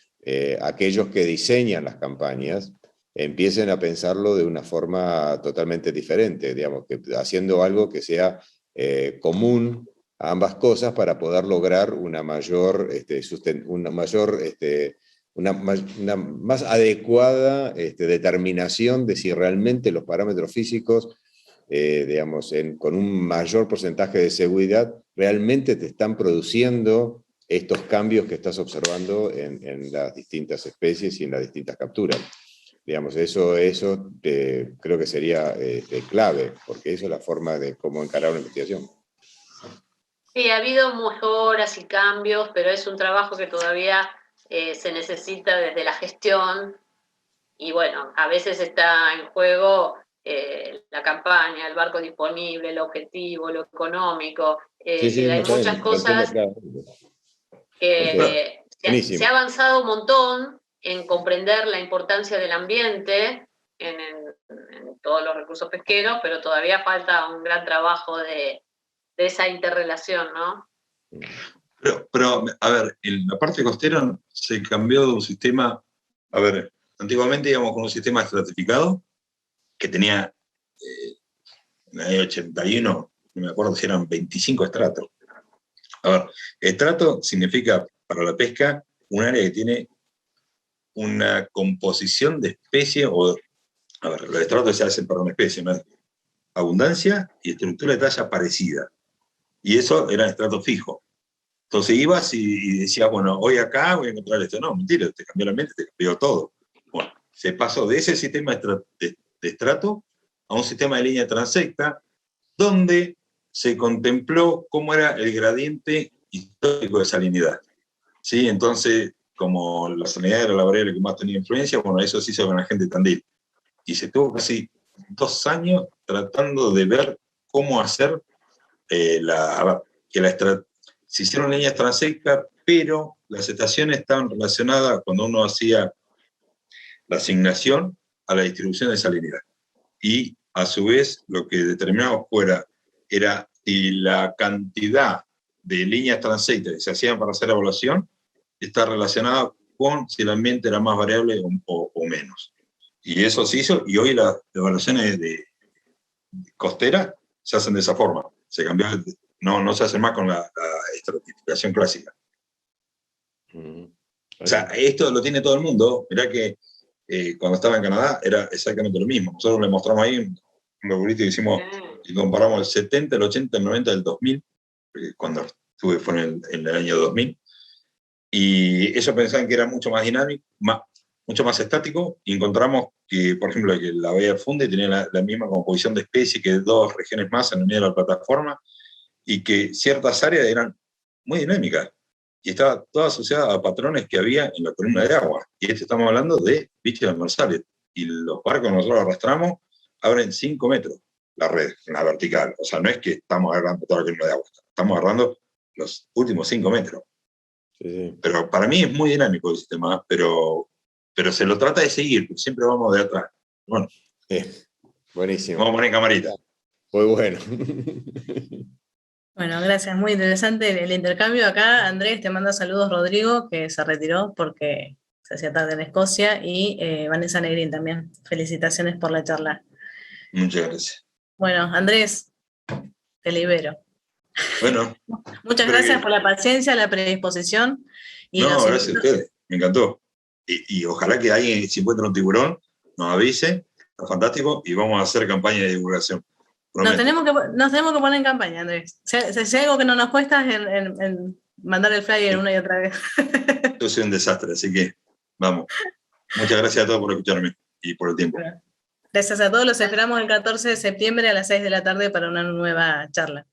Speaker 5: aquellos que diseñan las campañas empiecen a pensarlo de una forma totalmente diferente, digamos, que haciendo algo que sea común a ambas cosas para poder lograr una más adecuada determinación de si realmente los parámetros físicos, digamos, con un mayor porcentaje de seguridad, realmente te están produciendo estos cambios que estás observando en las distintas especies y en las distintas capturas. Digamos, eso creo que sería clave, porque eso es la forma de cómo encarar una investigación.
Speaker 4: Sí, ha habido mejoras y cambios, pero es un trabajo que todavía se necesita desde la gestión y bueno, a veces está en juego la campaña, el barco disponible, el objetivo, lo económico. Hay muchas cosas que
Speaker 5: Buenísimo.
Speaker 6: Se ha avanzado un montón en comprender la importancia del ambiente en todos los recursos pesqueros, pero todavía falta un gran trabajo de esa interrelación, ¿no?
Speaker 2: Pero, a ver, en la parte costera se cambió de un sistema, a ver, antiguamente íbamos con un sistema estratificado que tenía, en el año 81, no me acuerdo si eran 25 estratos. A ver, estrato significa para la pesca un área que tiene una composición de especie, a ver, los estratos se hacen para una especie, ¿no? Abundancia y estructura de talla parecida. Y eso era estrato fijo. Entonces ibas y decías, bueno, hoy acá voy a encontrar esto. No, mentira, te cambió el ambiente, te cambió todo. Bueno, se pasó de ese sistema de estrato a un sistema de línea transecta, donde se contempló cómo era el gradiente histórico de salinidad. ¿Sí? Entonces, como la salinidad era la variable que más tenía influencia, bueno, eso se hizo con la gente de Tandil. Y se tuvo casi 2 años tratando de ver cómo hacer se hicieron líneas transectas, pero las estaciones estaban relacionadas cuando uno hacía la asignación a la distribución de salinidad. Y a su vez lo que determinaba era si la cantidad de líneas transectas que se hacían para hacer evaluación está relacionada con si el ambiente era más variable o menos. Y eso se hizo, y hoy las evaluaciones de costera se hacen de esa forma. Se cambió, no se hace más con la estratificación clásica. O sea, esto lo tiene todo el mundo. Mirá que cuando estaba en Canadá era exactamente lo mismo. Nosotros le mostramos ahí un laburito que hicimos y comparamos el 70, el 80, el 90, el 2000, cuando estuve fue en el año 2000, y ellos pensaban que era mucho más dinámico, mucho más estático, y encontramos que, por ejemplo, que la bahía del Fundy tenía la misma composición de especie que 2 regiones más en el medio de la plataforma, y que ciertas áreas eran muy dinámicas, y estaba toda asociada a patrones que había en la columna de agua. Y estamos hablando de bichos demersales, y los barcos que nosotros arrastramos abren 5 metros la red, en la vertical. O sea, no es que estamos agarrando toda la columna de agua, estamos agarrando los últimos 5 metros.
Speaker 5: Sí.
Speaker 2: Pero para mí es muy dinámico el sistema, pero se lo trata de seguir, porque siempre vamos de atrás. Bueno,
Speaker 5: buenísimo.
Speaker 2: Vamos a poner camarita.
Speaker 5: Muy bueno.
Speaker 1: Bueno, gracias, muy interesante el intercambio. Acá Andrés te manda saludos, Rodrigo, que se retiró porque se hacía tarde en Escocia, y Vanessa Negrín también. Felicitaciones por la charla.
Speaker 2: Muchas gracias.
Speaker 1: Bueno, Andrés, te libero.
Speaker 2: Bueno.
Speaker 1: Muchas gracias por la paciencia, la predisposición. Y
Speaker 2: no, gracias a ustedes, me encantó. Y ojalá que alguien, si encuentra un tiburón, nos avise, está fantástico, y vamos a hacer campaña de divulgación.
Speaker 1: Nos tenemos que poner en campaña, Andrés. Si hay algo que no nos cuesta es en mandar el flyer una y otra vez.
Speaker 2: Yo soy un desastre, así que vamos. Muchas gracias a todos por escucharme y por el tiempo.
Speaker 1: Gracias a todos, los esperamos el 14 de septiembre a las 6 de la tarde para una nueva charla.